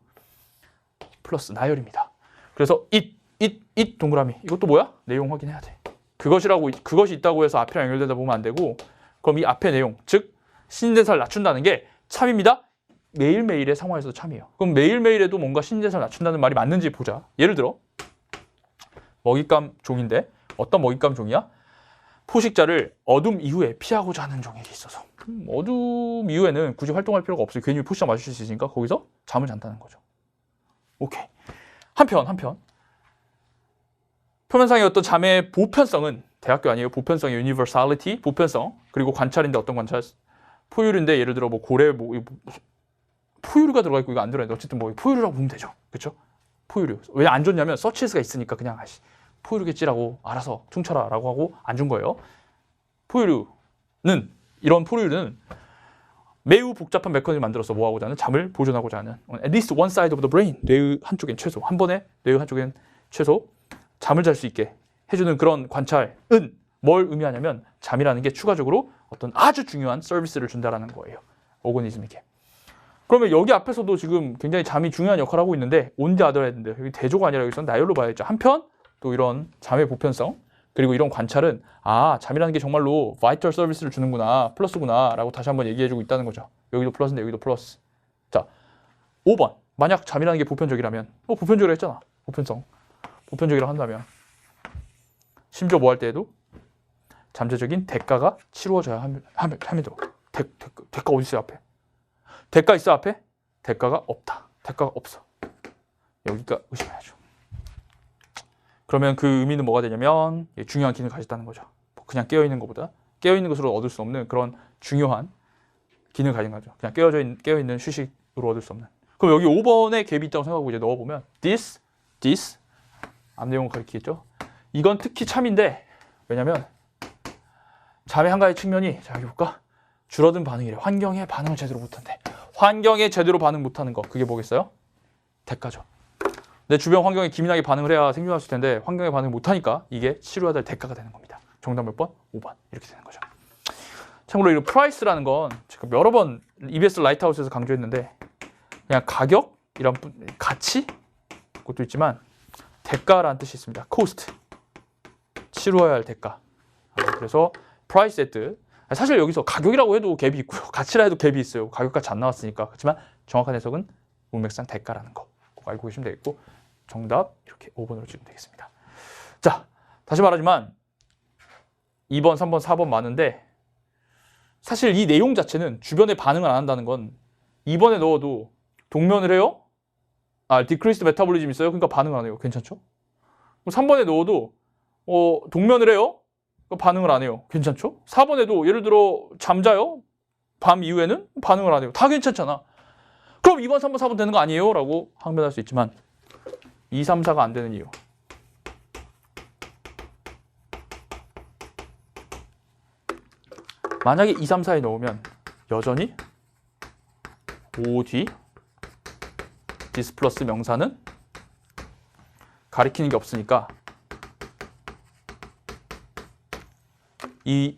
플러스 나열입니다. 그래서 it 동그라미. 이것도 뭐야? 내용 확인해야 돼. 그것이 있다고 해서 앞이랑 연결되다 보면 안 되고 그럼 이 앞의 내용, 즉 신진대사를 낮춘다는 게 참입니다. 매일매일의 상황에서도 참이에요. 그럼 매일매일에도 뭔가 신진대사를 낮춘다는 말이 맞는지 보자. 예를 들어 먹잇감 종인데 어떤 먹잇감 종이야? 포식자를 어둠 이후에 피하고자 하는 종에게 있어서 어둠 이후에는 굳이 활동할 필요가 없어요. 괜히 포식자 맞을 수 있으니까 거기서 잠을 잔다는 거죠. 오케이. 한편 표면상의 어떤 잠의 보편성은 대학교 아니에요. 보편성의 universality, 보편성. 그리고 관찰인데 어떤 관찰? 포유류인데 예를 들어 뭐 고래 포유류가 들어가 있고 이거 안 들어있는데 어쨌든 뭐 포유류라고 보면 되죠. 그렇죠? 포유류. 왜 안 줬냐면 서치에스가 있으니까 그냥 포유류겠지라고 알아서 퉁쳐라라고 하고 안 준 거예요. 이런 포유류는 매우 복잡한 메커니즘을 만들어서 뭐 하고자 하는 잠을 보존하고자 하는 at least one side of the brain 뇌의 한쪽엔 최소 한 번에 뇌의 한쪽엔 최소 잠을 잘 수 있게 해주는 그런 관찰은 뭘 의미하냐면 잠이라는 게 추가적으로 어떤 아주 중요한 서비스를 준다라는 거예요. 오거니즘에게. 그러면 여기 앞에서도 지금 굉장히 잠이 중요한 역할을 하고 있는데 on the other hand 여기 대조가 아니라 여기서는 나열로 봐야죠. 한편 또 이런 잠의 보편성 그리고 이런 관찰은 잠이라는 게 정말로 바이털 서비스를 주는구나 플러스구나 라고 다시 한번 얘기해주고 있다는 거죠. 여기도 플러스인데 여기도 플러스. 자 5번 만약 잠이라는 게 보편적이라면 보편적이라 했잖아. 보편적이라 한다면 심지어 뭐 할 때에도 잠재적인 대가가 치루어져야 함에도 대가 어디 있어요 앞에? 대가 있어 앞에? 대가가 없다. 대가가 없어. 여기가 의심해야죠. 그러면 그 의미는 뭐가 되냐면 중요한 기능을 가졌다는 거죠. 그냥 깨어있는 것보다 깨어있는 것으로 얻을 수 없는 그런 중요한 기능을 가진 거죠. 그냥 깨어있는 휴식으로 얻을 수 없는. 그럼 여기 5번에 갭이 있다고 생각하고 이제 넣어보면 this 앞 내용을 가리키겠죠. 이건 특히 참인데 왜냐면 잠의 한 가지 측면이 자 여기 볼까? 줄어든 반응이래. 환경에 반응을 제대로 못한대. 환경에 제대로 반응 못하는 거 그게 뭐겠어요? 대가죠. 내 주변 환경에 기민하게 반응을 해야 생존할 수 있을 텐데 환경에 반응 못하니까 이게 치료해야 될 대가가 되는 겁니다. 정답 몇 번? 5번 이렇게 되는 거죠. 참고로 이 프라이스라는 건 제가 여러 번 EBS 라이트하우스에서 강조했는데 그냥 가격이란 가치 그것도 있지만 대가라는 뜻이 있습니다. 코스트 치루어야 할 대가. 그래서 프라이스 세트 사실 여기서 가격이라고 해도 갭이 있고요. 가치라 해도 갭이 있어요. 가격같이 안 나왔으니까. 그렇지만 정확한 해석은 문맥상 대가라는 거 꼭 알고 계시면 되겠고 정답 이렇게 5번으로 찍으면 되겠습니다. 자 다시 말하지만 2번, 3번, 4번 많은데 사실 이 내용 자체는 주변에 반응을 안 한다는 건 2번에 넣어도 동면을 해요? 디크리스드 메타볼리즘 있어요? 그러니까 반응을 안 해요. 괜찮죠? 3번에 넣어도 동면을 해요? 그러니까 반응을 안 해요. 괜찮죠? 4번에도 예를 들어 잠자요? 밤 이후에는 반응을 안 해요. 다 괜찮잖아. 그럼 2번, 3번, 4번 되는 거 아니에요? 라고 항변할 수 있지만 2, 3, 4가 안 되는 이유. 만약에 2, 3, 4에 넣으면 여전히 O 뒤 디스 플러스 명사는 가리키는 게 없으니까 이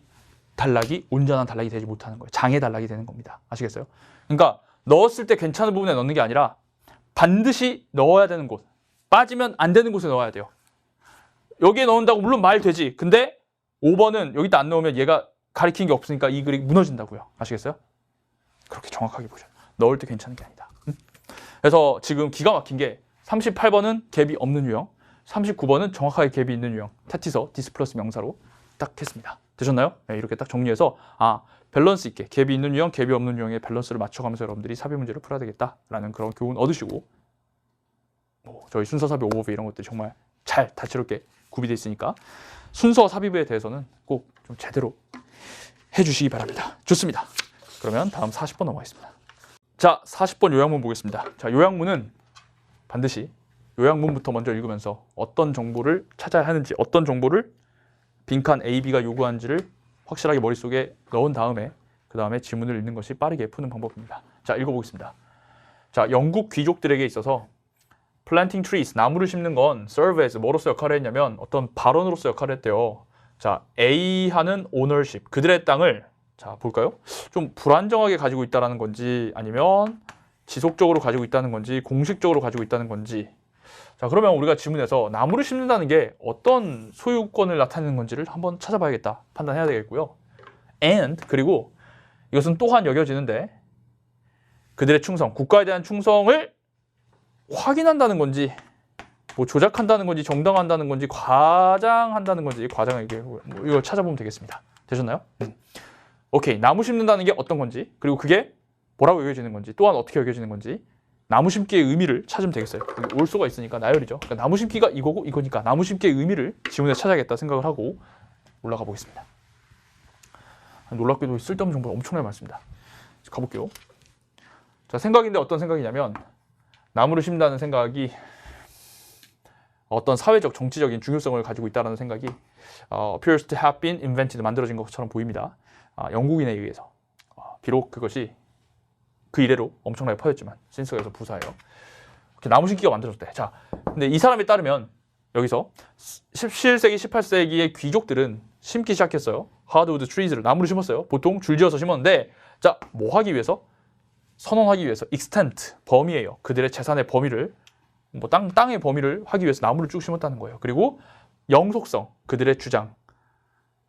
단락이 온전한 단락이 되지 못하는 거예요. 장애 단락이 되는 겁니다. 아시겠어요? 그러니까 넣었을 때 괜찮은 부분에 넣는 게 아니라 반드시 넣어야 되는 곳, 빠지면 안 되는 곳에 넣어야 돼요. 여기에 넣는다고 물론 말 되지. 근데 5번은 여기다 안 넣으면 얘가 가리키는 게 없으니까 이 글이 무너진다고요. 아시겠어요? 그렇게 정확하게 보셔요. 넣을 때 괜찮은 게 아니다. 그래서 지금 기가 막힌 게 38번은 갭이 없는 유형, 39번은 정확하게 갭이 있는 유형. 타티서 디스 플러스 명사로 딱 했습니다. 되셨나요? 네, 이렇게 딱 정리해서 밸런스 있게 갭이 있는 유형, 갭이 없는 유형의 밸런스를 맞춰가면서 여러분들이 삽입 문제를 풀어야 되겠다라는 그런 교훈 얻으시고 저희 순서 삽입 오버뷰 이런 것들이 정말 잘 다채롭게 구비되어 있으니까 순서 삽입에 대해서는 꼭 좀 제대로 해주시기 바랍니다. 좋습니다. 그러면 다음 40번 넘어가겠습니다. 자, 40번 요약문 보겠습니다. 자, 요약문은 반드시 요약문부터 먼저 읽으면서 어떤 정보를 찾아야 하는지, 어떤 정보를 빈칸 A, B가 요구하는지를 확실하게 머릿속에 넣은 다음에 그 다음에 지문을 읽는 것이 빠르게 푸는 방법입니다. 자, 읽어보겠습니다. 자, 영국 귀족들에게 있어서 planting trees, 나무를 심는 건 serve as 뭐로서 역할을 했냐면 어떤 발언으로서 역할을 했대요. 자, A하는 ownership, 그들의 땅을 자, 볼까요? 좀 불안정하게 가지고 있다는 건지 아니면 지속적으로 가지고 있다는 건지 공식적으로 가지고 있다는 건지 자, 그러면 우리가 지문에서 나무를 심는다는 게 어떤 소유권을 나타내는 건지를 한번 찾아봐야겠다. 판단해야 되겠고요. And 그리고 이것은 또한 여겨지는데 그들의 충성, 국가에 대한 충성을 확인한다는 건지 뭐 조작한다는 건지 정당한다는 건지 과장한다는 건지 과장은 이게 이걸 찾아보면 되겠습니다. 되셨나요? 오케이. 나무 심는다는 게 어떤 건지 그리고 그게 뭐라고 여겨지는 건지 또한 어떻게 여겨지는 건지 나무 심기의 의미를 찾으면 되겠어요. 올 수가 있으니까 나열이죠. 그러니까 나무 심기가 이거고 이거니까 나무 심기의 의미를 지문에 찾아야겠다 생각을 하고 올라가 보겠습니다. 놀랍게도 쓸데없는 정보가 엄청나게 많습니다. 가볼게요. 자, 생각인데 어떤 생각이냐면 나무를 심는다는 생각이 어떤 사회적, 정치적인 중요성을 가지고 있다는 생각이 appears to have been invented, 만들어진 것처럼 보입니다. 영국인에 의해서. 비록 그것이 그 이래로 엄청나게 퍼졌지만 신스가 여기서 부사예요. 이렇게 나무 심기가 만들어졌대. 자, 근데 이 사람에 따르면 여기서 17세기, 18세기의 귀족들은 심기 시작했어요. hardwood trees를 나무를 심었어요. 보통 줄지어서 심었는데 자, 뭐 하기 위해서? 선언하기 위해서 extent, 범위예요. 그들의 재산의 범위를 뭐 땅의 범위를 하기 위해서 나무를 쭉 심었다는 거예요. 그리고 영속성, 그들의 주장.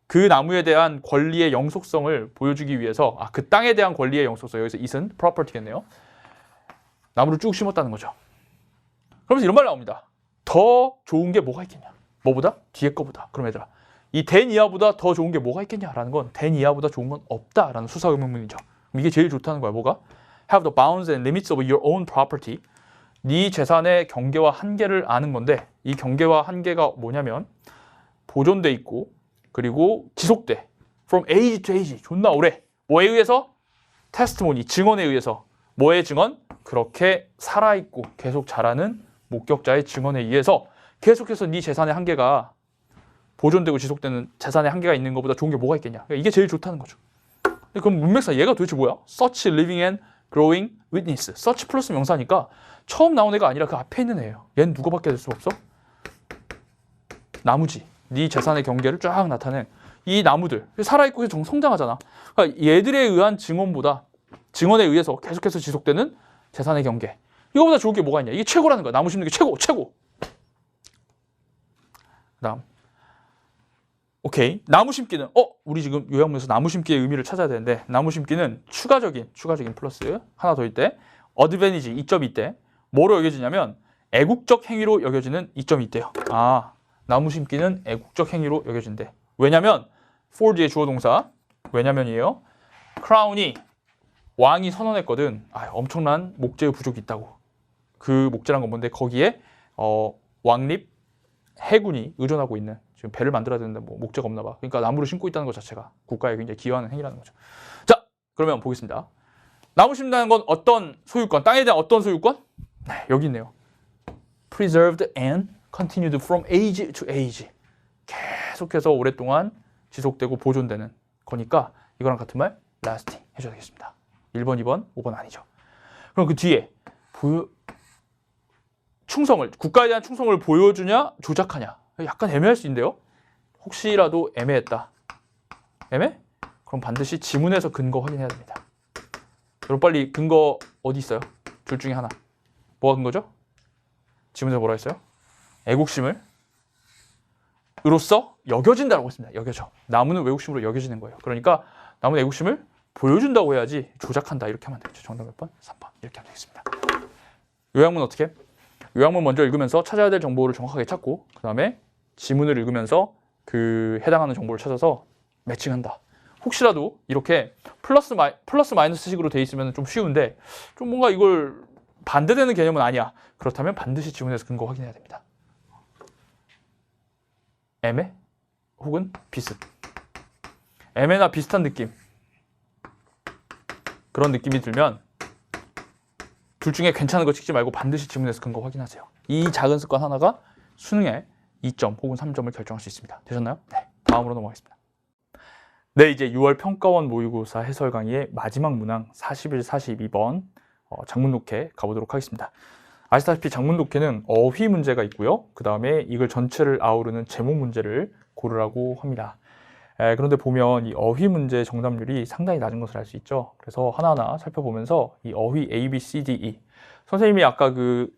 그 나무에 대한 권리의 영속성을 보여주기 위해서 그 땅에 대한 권리의 영속성, 여기서 it은 property겠네요. 나무를 쭉 심었다는 거죠. 그러면서 이런 말 나옵니다. 더 좋은 게 뭐가 있겠냐? 뭐보다? 뒤에 거보다. 그럼 얘들아, 이 된 이하보다 더 좋은 게 뭐가 있겠냐라는 건 된 이하보다 좋은 건 없다라는 수사 의문문이죠. 이게 제일 좋다는 거야. 뭐가? Have the bounds and limits of your own property. 네 재산의 경계와 한계를 아는 건데 이 경계와 한계가 뭐냐면 보존돼 있고 그리고 지속돼. From age to age. 존나 오래. 뭐에 의해서? 테스트모니, 증언에 의해서. 뭐의 증언? 그렇게 살아있고 계속 자라는 목격자의 증언에 의해서 계속해서 네 재산의 한계가 보존되고 지속되는 재산의 한계가 있는 것보다 좋은 게 뭐가 있겠냐. 그러니까 이게 제일 좋다는 거죠. 그럼 문맥상 얘가 도대체 뭐야? Such living and growing witness. Such 플러스 명사니까 처음 나온 애가 아니라 그 앞에 있는 애예요. 얘는 누구밖에 될 수 없어? 나무지. 네 재산의 경계를 쫙 나타낸 이 나무들. 살아있고 성장하잖아. 그러니까 얘들에 의한 증언에 의해서 계속해서 지속되는 재산의 경계. 이거보다 좋은 게 뭐가 있냐. 이게 최고라는 거야. 나무 심는 게 최고. 그다음 오케이. 나무 심기는 우리 지금 요약문에서 나무 심기의 의미를 찾아야 되는데 나무 심기는 추가적인 플러스 하나 더 있대. 어드밴티지 이점이 있대. 뭐로 여겨지냐면 애국적 행위로 여겨지는 이점이 있대요. 나무 심기는 애국적 행위로 여겨진대. 왜냐면 for 뒤에 주어 동사 왜냐면이에요. 크라운이 왕이 선언했거든. 엄청난 목재의 부족이 있다고. 그 목재란 건 뭔데 거기에 왕립 해군이 의존하고 있는 지금 배를 만들어야 되는데 뭐 목재가 없나 봐. 그러니까 나무를 심고 있다는 것 자체가 국가에 굉장히 기여하는 행위라는 거죠. 자, 그러면 보겠습니다. 나무 심는다는 건 어떤 소유권, 땅에 대한 어떤 소유권? 네, 여기 있네요. Preserved and continued from age to age. 계속해서 오랫동안 지속되고 보존되는 거니까 이거랑 같은 말 lasting 해줘야 되겠습니다. 1번, 2번, 5번 아니죠. 그럼 그 뒤에 국가에 대한 충성을 보여주냐 조작하냐 약간 애매할 수 있는데요. 혹시라도 애매했다. 애매? 그럼 반드시 지문에서 근거 확인해야 됩니다. 여러분 빨리 근거 어디 있어요? 둘 중에 하나. 뭐가 근거죠? 지문에서 뭐라 했어요? 애국심을 으로써 여겨진다라고 했습니다. 여겨져. 나무는 외국심으로 여겨지는 거예요. 그러니까 나무는 애국심을 보여준다고 해야지 조작한다 이렇게 하면 되겠죠. 정답 몇 번? 3번 이렇게 하면 되겠습니다. 요약문 어떻게? 요약문 먼저 읽으면서 찾아야 될 정보를 정확하게 찾고 그 다음에 지문을 읽으면서 그 해당하는 정보를 찾아서 매칭한다. 혹시라도 이렇게 플러스 마이너스 식으로 돼 있으면 좀 쉬운데 좀 뭔가 이걸 반대되는 개념은 아니야. 그렇다면 반드시 지문에서 근거 확인해야 됩니다. 애매? 혹은 비슷. 애매나 비슷한 느낌. 그런 느낌이 들면 둘 중에 괜찮은 거 찍지 말고 반드시 지문에서 근거 확인하세요. 이 작은 습관 하나가 수능에 2점 혹은 3점을 결정할 수 있습니다. 되셨나요? 네. 다음으로 넘어가겠습니다. 네, 이제 6월 평가원 모의고사 해설 강의의 마지막 문항 41, 42번 장문 독해 가보도록 하겠습니다. 아시다시피 장문 독해는 어휘 문제가 있고요. 그 다음에 이걸 전체를 아우르는 제목 문제를 고르라고 합니다. 그런데 보면 이 어휘 문제 정답률이 상당히 낮은 것을 알 수 있죠. 그래서 하나하나 살펴보면서 이 어휘 A, B, C, D, E 선생님이 아까 그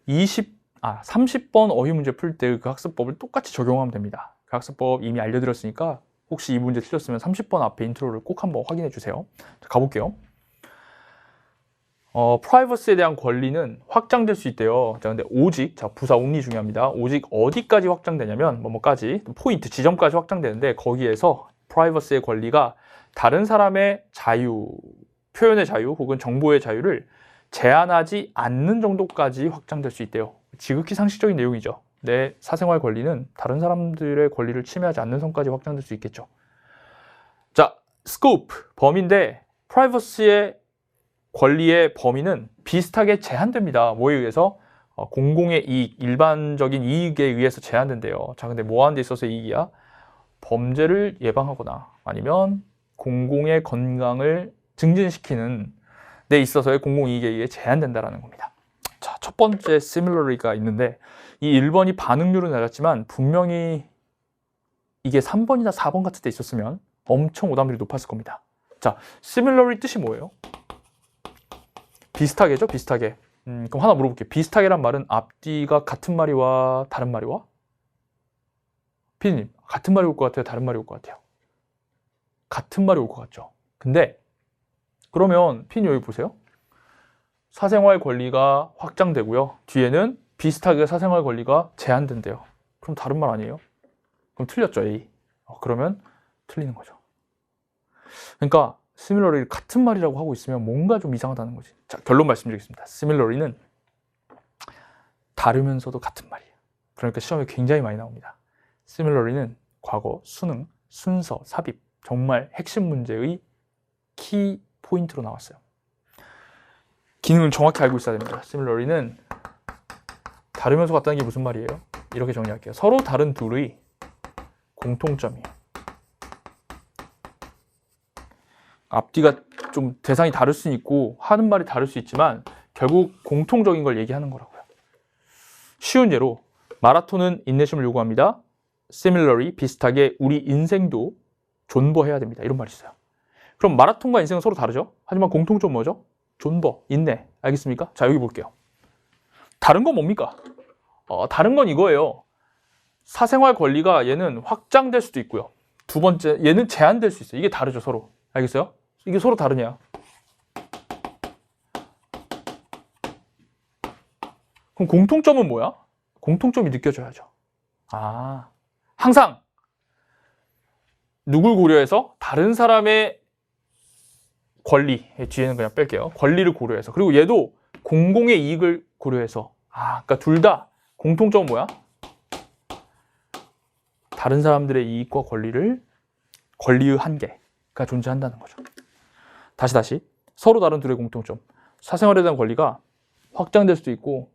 30번 어휘 문제 풀 때 그 학습법을 똑같이 적용하면 됩니다. 그 학습법 이미 알려드렸으니까 혹시 이 문제 틀렸으면 30번 앞에 인트로를 꼭 한번 확인해 주세요. 자, 가볼게요. 프라이버시에 대한 권리는 확장될 수 있대요. 자, 근데 오직, 부사 only 중요합니다. 오직 어디까지 확장되냐면, 뭐뭐까지, 포인트, 지점까지 확장되는데, 거기에서 프라이버시의 권리가 다른 사람의 자유, 표현의 자유 혹은 정보의 자유를 제한하지 않는 정도까지 확장될 수 있대요. 지극히 상식적인 내용이죠. 내 사생활 권리는 다른 사람들의 권리를 침해하지 않는 선까지 확장될 수 있겠죠. 자, 스코프, 범위인데, 프라이버시의 권리의 범위는 비슷하게 제한됩니다. 뭐에 의해서? 공공의 이익, 일반적인 이익에 의해서 제한된대요. 자, 근데 뭐 하는 데 있어서 이익이야? 범죄를 예방하거나 아니면 공공의 건강을 증진시키는 데 있어서의 공공이익에 의해 제한된다라는 겁니다. 자, 첫 번째 similarly가 있는데 이 1번이 반응률은 낮았지만 분명히 이게 3번이나 4번 같은 데 있었으면 엄청 오답률이 높았을 겁니다. 자, similarly 뜻이 뭐예요? 비슷하게죠? 비슷하게. 그럼 하나 물어볼게요. 비슷하게란 말은 앞뒤가 같은 말이와 다른 말이와? 피디님, 같은 말이 올 것 같아요? 다른 말이 올 것 같아요? 같은 말이 올 것 같죠? 근데 그러면 피디님 여기 보세요. 사생활 권리가 확장되고요. 뒤에는 비슷하게 사생활 권리가 제한된대요. 그럼 다른 말 아니에요? 그럼 틀렸죠, A. 그러면 틀리는 거죠. 그러니까 similarly 같은 말이라고 하고 있으면 뭔가 좀 이상하다는 거지. 자, 결론 말씀드리겠습니다. similarly는 다르면서도 같은 말이에요. 그러니까 시험에 굉장히 많이 나옵니다. similarly는 과거, 수능, 순서, 삽입 정말 핵심 문제의 키 포인트로 나왔어요. 기능을 정확히 알고 있어야 됩니다. similarly는 다르면서 같다는 게 무슨 말이에요? 이렇게 정리할게요. 서로 다른 둘의 공통점이에요. 앞뒤가 좀 대상이 다를 수 있고 하는 말이 다를 수 있지만 결국 공통적인 걸 얘기하는 거라고요. 쉬운 예로 마라톤은 인내심을 요구합니다. Similarly, 비슷하게 우리 인생도 존버해야 됩니다. 이런 말이 있어요. 그럼 마라톤과 인생은 서로 다르죠? 하지만 공통점 뭐죠? 존버, 인내. 알겠습니까? 자, 여기 볼게요. 다른 건 뭡니까? 다른 건 이거예요. 사생활 권리가 얘는 확장될 수도 있고요. 두 번째, 얘는 제한될 수 있어요. 이게 다르죠, 서로. 알겠어요? 이게 서로 다르냐? 그럼 공통점은 뭐야? 공통점이 느껴져야죠. 항상 누굴 고려해서 다른 사람의 권리, 뒤에는 그냥 뺄게요. 권리를 고려해서. 그리고 얘도 공공의 이익을 고려해서. 그러니까 둘 다 공통점은 뭐야? 다른 사람들의 이익과 권리의 한계가 존재한다는 거죠. 다시. 서로 다른 둘의 공통점. 사생활에 대한 권리가 확장될 수도 있고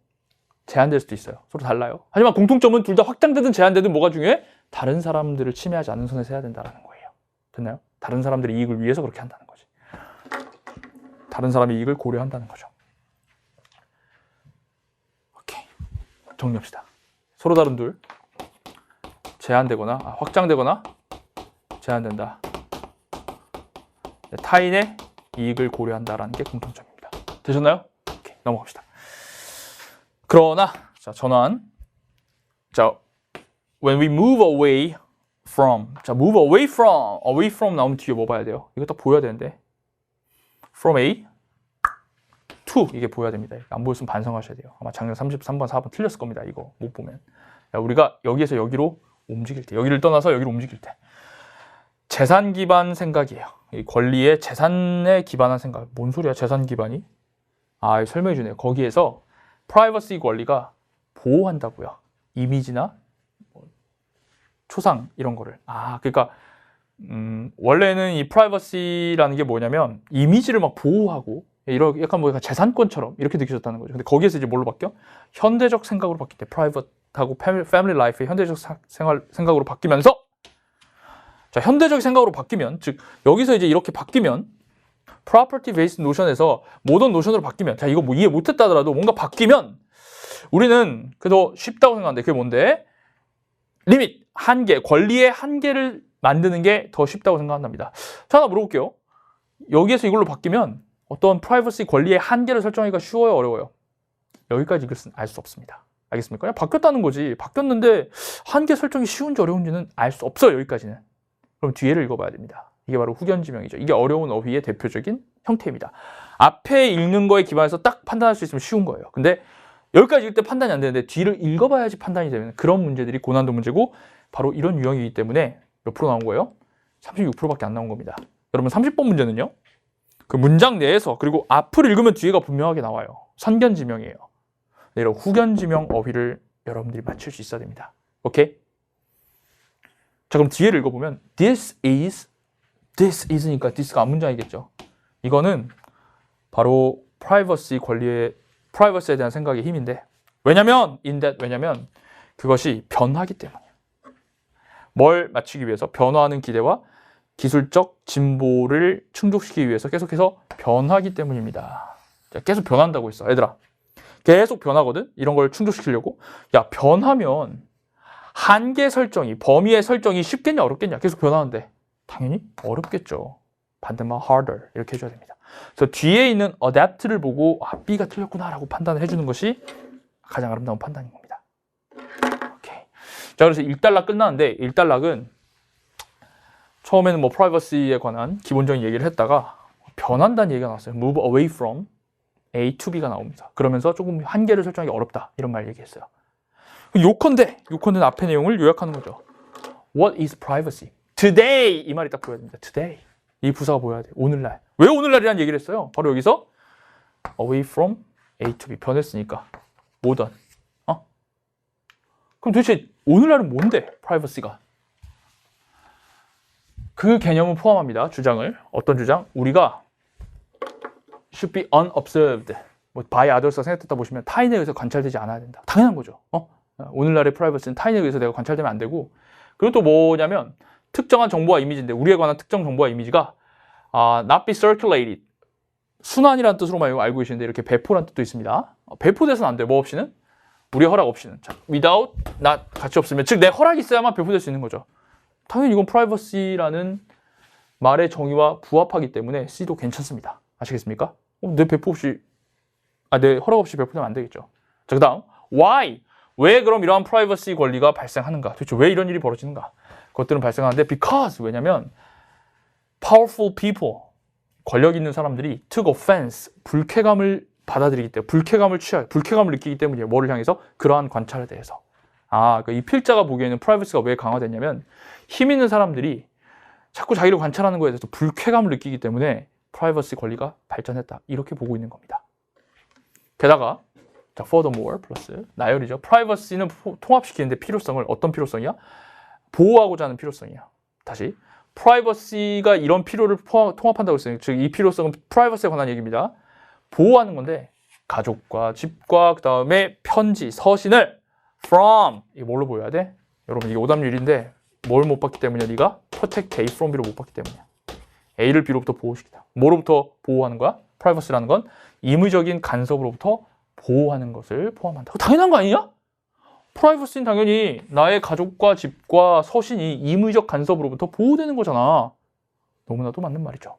제한될 수도 있어요. 서로 달라요. 하지만 공통점은 둘 다 확장되든 제한되든 뭐가 중요해? 다른 사람들을 침해하지 않는 선에서 해야 된다는 거예요. 됐나요? 다른 사람들의 이익을 위해서 그렇게 한다는 거지. 다른 사람의 이익을 고려한다는 거죠. 오케이. 정리합시다. 서로 다른 둘. 제한되거나 확장되거나 제한된다. 타인의 이익을 고려한다라는 게 공통점입니다. 되셨나요? 오케이, 넘어갑시다. 그러나 자, 전환. 자, when we move away from. 자, move away from 나오면 뒤에 뭐 봐야 돼요? 이거 딱 보여야 되는데. from A to 이게 보여야 됩니다. 안 보였으면 반성하셔야 돼요. 아마 작년 33번, 4번 틀렸을 겁니다. 이거 못 보면. 야, 우리가 여기에서 여기로 움직일 때, 여기를 떠나서 여기로 움직일 때 재산 기반 생각이에요. 이 권리의 재산에 기반한 생각. 뭔 소리야? 재산 기반이? 설명해 주네요. 거기에서 프라이버시 권리가 보호한다고요. 이미지나 초상 이런 거를. 그러니까 원래는 이 프라이버시라는 게 뭐냐면 이미지를 막 보호하고 이런 약간 뭐 재산권처럼 이렇게 느껴졌다는 거죠. 근데 거기에서 이제 뭘로 바뀌어? 현대적 생각으로 바뀔 때 프라이버트하고 패밀리 라이프의 현대적 생각으로 바뀌면서 자, 현대적 생각으로 바뀌면 즉 여기서 이제 이렇게 바뀌면 property based 노션에서 모던 노션으로 바뀌면 자, 이거 뭐 이해 못했다 하더라도 뭔가 바뀌면 우리는 그래도 쉽다고 생각하는데 그게 뭔데? 리밋, 한계, 권리의 한계를 만드는 게 더 쉽다고 생각한답니다. 자, 하나 물어볼게요. 여기에서 이걸로 바뀌면 어떤 프라이버시 권리의 한계를 설정하기가 쉬워요, 어려워요? 여기까지 이것은 알 수 없습니다. 알겠습니까? 그냥 바뀌었다는 거지. 바뀌었는데 한계 설정이 쉬운지 어려운지는 알 수 없어요, 여기까지는. 그럼 뒤에를 읽어봐야 됩니다. 이게 바로 후견지명이죠. 이게 어려운 어휘의 대표적인 형태입니다. 앞에 읽는 거에 기반해서 딱 판단할 수 있으면 쉬운 거예요. 근데 여기까지 읽을 때 판단이 안 되는데 뒤를 읽어봐야지 판단이 되는 그런 문제들이 고난도 문제고 바로 이런 유형이기 때문에 몇 프로 나온 거예요? 36%밖에 안 나온 겁니다. 여러분 30번 문제는요. 그 문장 내에서 그리고 앞을 읽으면 뒤에가 분명하게 나와요. 선견지명이에요. 이런 후견지명 어휘를 여러분들이 맞출 수 있어야 됩니다. 오케이? 자, 그럼 뒤에를 읽어보면 this is니까 this가 앞문장이겠죠. 이거는 바로 프라이버시에 대한 생각의 힘인데 왜냐면 그것이 변하기 때문이에요. 뭘 맞추기 위해서 변화하는 기대와 기술적 진보를 충족시키기 위해서 계속해서 변하기 때문입니다. 계속 변한다고 했어. 얘들아. 계속 변하거든? 이런 걸 충족시키려고. 야, 변하면 한계 설정이, 범위의 설정이 쉽겠냐 어렵겠냐? 계속 변하는데 당연히 어렵겠죠. 반대말 harder 이렇게 해줘야 됩니다. 그래서 뒤에 있는 adapt를 보고 B가 틀렸구나 라고 판단을 해주는 것이 가장 아름다운 판단인 겁니다. 오케이. 자, 그래서 1단락 끝나는데 1단락은 처음에는 뭐 프라이버시에 관한 기본적인 얘기를 했다가 변한다는 얘기가 나왔어요. move away from A to B가 나옵니다. 그러면서 조금 한계를 설정하기 어렵다 이런 말 얘기했어요. 요컨대는 앞의 내용을 요약하는 거죠. What is privacy? Today 이 말이 딱 보여야 됩니다. Today 이 부사가 보여야 돼요. 오늘날. 왜 오늘날이라는 얘기를 했어요? 바로 여기서 away from A to B 변했으니까 modern. 그럼 도대체 오늘날은 뭔데? privacy가. 그 개념은 포함합니다. 주장을. 어떤 주장? 우리가 should be unobserved. 뭐 by others가 생각했다 보시면 타인에 의해서 관찰되지 않아야 된다. 당연한 거죠. 오늘날의 프라이버시는 타인에 의해서 내가 관찰되면 안 되고 그리고 또 뭐냐면 특정한 정보와 이미지인데 우리에 관한 특정 정보와 이미지가 not be circulated. 순환이라는 뜻으로만 알고 계시는데 이렇게 배포라는 뜻도 있습니다. 배포돼서는 안 돼요. 뭐 없이는? 우리의 허락 없이는. 자, without, not 같이 없으면 즉 내 허락이 있어야만 배포될 수 있는 거죠. 당연히 이건 privacy라는 말의 정의와 부합하기 때문에 C도 괜찮습니다. 아시겠습니까? 내 배포 없이 내 허락 없이 배포되면 안 되겠죠. 자, 그다음 why? 왜 그럼 이러한 프라이버시 권리가 발생하는가? 도대체 왜 이런 일이 벌어지는가? 그것들은 발생하는데 because 왜냐면 powerful people 권력 있는 사람들이 took offense 불쾌감을 받아들이기 때문에 불쾌감을 느끼기 때문이에요. 뭐를 향해서? 그러한 관찰에 대해서. 그러니까 이 필자가 보기에는 프라이버시가 왜 강화됐냐면 힘 있는 사람들이 자꾸 자기를 관찰하는 거에 대해서 불쾌감을 느끼기 때문에 프라이버시 권리가 발전했다. 이렇게 보고 있는 겁니다. 게다가 자, furthermore 플러스 나열이죠. 프라이버시는 통합시키는데 필요성을 어떤 필요성이야? 보호하고자 하는 필요성이야. 다시 프라이버시가 이런 필요를 통합한다고 했어요. 즉 이 필요성은 프라이버시에 관한 얘기입니다. 보호하는 건데 가족과 집과 그 다음에 편지, 서신을 from 이게 뭘로 보여야 돼? 여러분 이게 오답률인데 뭘 못 봤기 때문이야? 네가 protect A from B를 못 봤기 때문이야. A를 B로부터 보호시키다. 뭐로부터 보호하는 거야? 프라이버시라는 건 임의적인 간섭으로부터 보호하는 것을 포함한다. 당연한 거 아니냐? 프라이버시는 당연히 나의 가족과 집과 서신이 임의적 간섭으로부터 보호되는 거잖아. 너무나도 맞는 말이죠.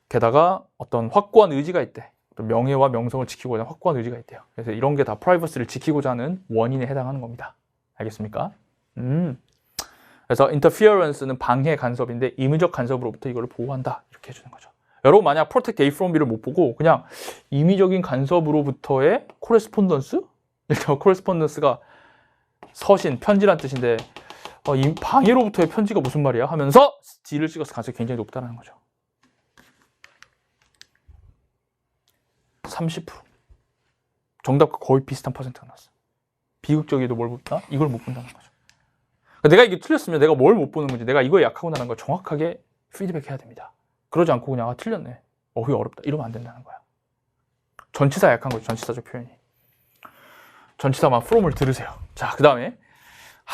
게다가 어떤 확고한 의지가 있대. 어떤 명예와 명성을 지키고자 하는 확고한 의지가 있대요. 그래서 이런 게 다 프라이버시를 지키고자 하는 원인에 해당하는 겁니다. 알겠습니까? 그래서 interference는 방해 간섭인데 임의적 간섭으로부터 이걸 보호한다. 이렇게 해주는 거죠. 여러분 만약 protect A from B를 못 보고 그냥 임의적인 간섭으로부터의 correspondence? 일단 correspondence가 서신, 편지란 뜻인데 이 방해로부터의 편지가 무슨 말이야? 하면서 D를 찍었을 가능성이 굉장히 높다는 거죠. 30%. 정답과 거의 비슷한 퍼센트가 나왔어. 비극적이도 뭘 못 봐? 이걸 못 본다는 거죠. 내가 이게 틀렸으면 내가 뭘 못 보는 건지 내가 이거에 약하구나라는 걸 정확하게 피드백해야 됩니다. 그러지 않고 그냥 틀렸네. 이거 어렵다. 이러면 안 된다는 거야. 전치사 약한 거죠. 전치사적 표현이. 전치사만 from을 들으세요. 자, 그 다음에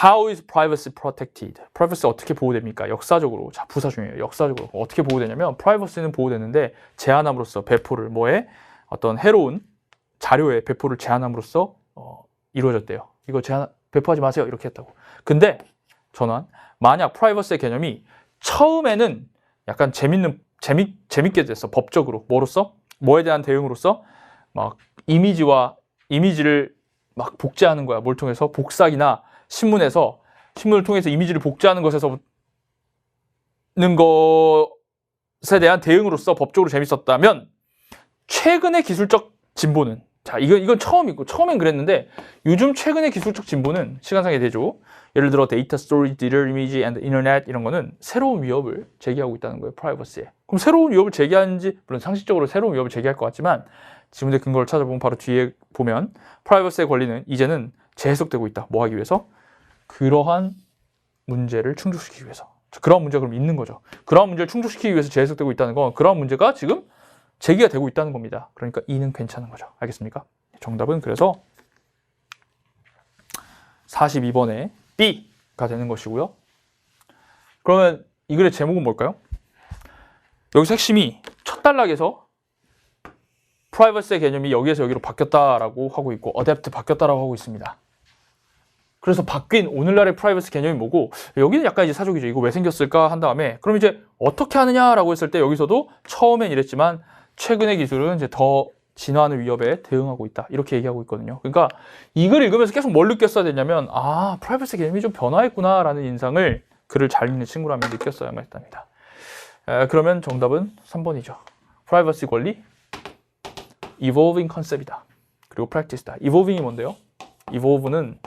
How is privacy protected? privacy 어떻게 보호됩니까? 역사적으로. 자, 부사 중이에요. 역사적으로. 어떻게 보호되냐면 privacy는 보호되는데 제한함으로써 배포를 뭐에? 어떤 해로운 자료의 배포를 제한함으로써 이루어졌대요. 이거 배포하지 마세요. 이렇게 했다고. 근데 전환 만약 프라이버시의 개념이 처음에는 약간 재밌게 됐어. 법적으로. 뭐로써? 뭐에 대한 대응으로서 막 이미지를 막 복제하는 거야. 뭘 통해서? 복사기나 신문을 통해서 이미지를 복제하는 것에 대한 대응으로서 법적으로 재밌었다면 최근의 기술적 진보는 자, 이건 처음이고 처음엔 그랬는데 요즘 최근의 기술적 진보는 시간상의 대조. 예를 들어 데이터 스토리지, 디지털 이미지 앤드 인터넷 이런 거는 새로운 위협을 제기하고 있다는 거예요. 프라이버시에. 그럼 새로운 위협을 제기하는지 물론 상식적으로 새로운 위협을 제기할 것 같지만 지문의 근거를 찾아보면 바로 뒤에 보면 프라이버시의 권리는 이제는 재해석되고 있다. 뭐 하기 위해서? 그러한 문제를 충족시키기 위해서. 그러한 문제가 그럼 있는 거죠. 그러한 문제를 충족시키기 위해서 재해석되고 있다는 건 그러한 문제가 지금 제기가 되고 있다는 겁니다. 그러니까 E는 괜찮은 거죠. 알겠습니까? 정답은 그래서 42번에 B가 되는 것이고요. 그러면 이 글의 제목은 뭘까요? 여기서 핵심이 첫 단락에서 프라이버시의 개념이 여기에서 여기로 바뀌었다라고 하고 있고 어댑트 바뀌었다라고 하고 있습니다. 그래서 바뀐 오늘날의 프라이버시 개념이 뭐고 여기는 약간 이제 사족이죠. 이거 왜 생겼을까 한 다음에 그럼 이제 어떻게 하느냐라고 했을 때 여기서도 처음엔 이랬지만 최근의 기술은 이제 더 진화하는 위협에 대응하고 있다. 이렇게 얘기하고 있거든요. 그러니까 이 글을 읽으면서 계속 뭘 느꼈어야 되냐면 프라이버시 개념이 좀 변화했구나라는 인상을 글을 잘 읽는 친구라면 느꼈어야만 했답니다. 그러면 정답은 3번이죠. 프라이버시 권리 evolving 컨셉이다. 그리고 practice다. evolving이 뭔데요? evolve는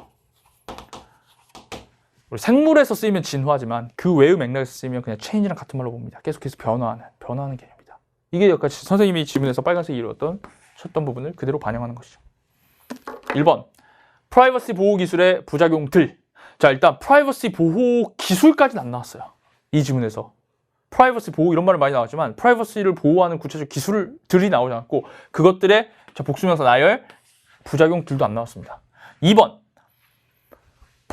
우리 생물에서 쓰이면 진화지만 그 외의 맥락에서 쓰이면 그냥 change랑 같은 말로 봅니다. 계속해서 변화하는 개념입니다. 이게 약간 선생님이 지문에서 빨간색이 이루었던 쳤던 부분을 그대로 반영하는 것이죠. 1번 프라이버시 보호 기술의 부작용들. 자, 일단 프라이버시 보호 기술까지는 안 나왔어요. 이 지문에서. 프라이버시 보호 이런 말은 많이 나왔지만 프라이버시를 보호하는 구체적 기술들이 나오지 않았고 그것들의 복수명사 나열 부작용들도 안 나왔습니다. 2번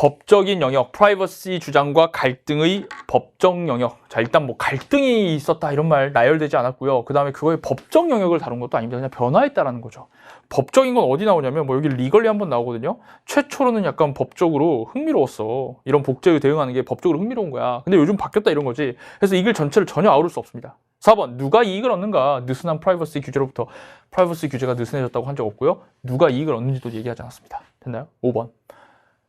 법적인 영역, 프라이버시 주장과 갈등의 법적 영역. 자, 일단 뭐 갈등이 있었다 이런 말 나열되지 않았고요. 그 다음에 그거의 법적 영역을 다룬 것도 아닙니다. 그냥 변화했다라는 거죠. 법적인 건 어디 나오냐면 뭐 여기 리걸리 한번 나오거든요. 최초로는 약간 법적으로 흥미로웠어. 이런 복제에 대응하는 게 법적으로 흥미로운 거야. 근데 요즘 바뀌었다 이런 거지. 그래서 이 글 전체를 전혀 아우를 수 없습니다. 4번, 누가 이익을 얻는가? 느슨한 프라이버시 규제로부터. 프라이버시 규제가 느슨해졌다고 한 적 없고요. 누가 이익을 얻는지도 얘기하지 않았습니다. 됐나요? 5번,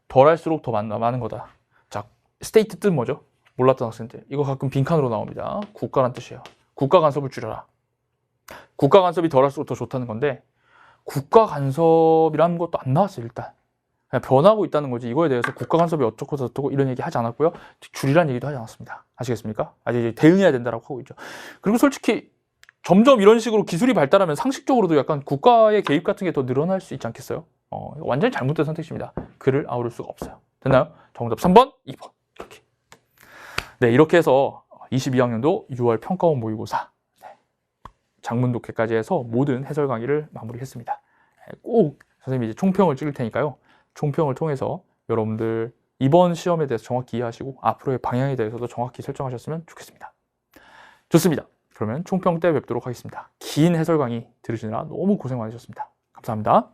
덜 할수록 더 많은 거다. 자, 스테이트 뜻 뭐죠? 몰랐던 학생들. 이거 가끔 빈칸으로 나옵니다. 국가란 뜻이에요. 국가 간섭을 줄여라. 국가 간섭이 덜 할수록 더 좋다는 건데 국가 간섭이라는 것도 안 나왔어요. 일단 그냥 변하고 있다는 거지. 이거에 대해서 국가 간섭이 어쩌고 저쩌고 이런 얘기 하지 않았고요. 줄이란 얘기도 하지 않았습니다. 아시겠습니까? 아직 이제 대응해야 된다라고 하고 있죠. 그리고 솔직히 점점 이런 식으로 기술이 발달하면 상식적으로도 약간 국가의 개입 같은 게 더 늘어날 수 있지 않겠어요? 완전히 잘못된 선택지입니다. 글을 아우를 수가 없어요. 됐나요? 정답 3번, 2번. 이렇게. 네, 이렇게 해서 22학년도 6월 평가원 모의고사 장문 독해까지 해서 모든 해설 강의를 마무리했습니다. 꼭 선생님이 이제 총평을 찍을 테니까요. 총평을 통해서 여러분들 이번 시험에 대해서 정확히 이해하시고 앞으로의 방향에 대해서도 정확히 설정하셨으면 좋겠습니다. 좋습니다. 그러면 총평 때 뵙도록 하겠습니다. 긴 해설 강의 들으시느라 너무 고생 많으셨습니다. 감사합니다.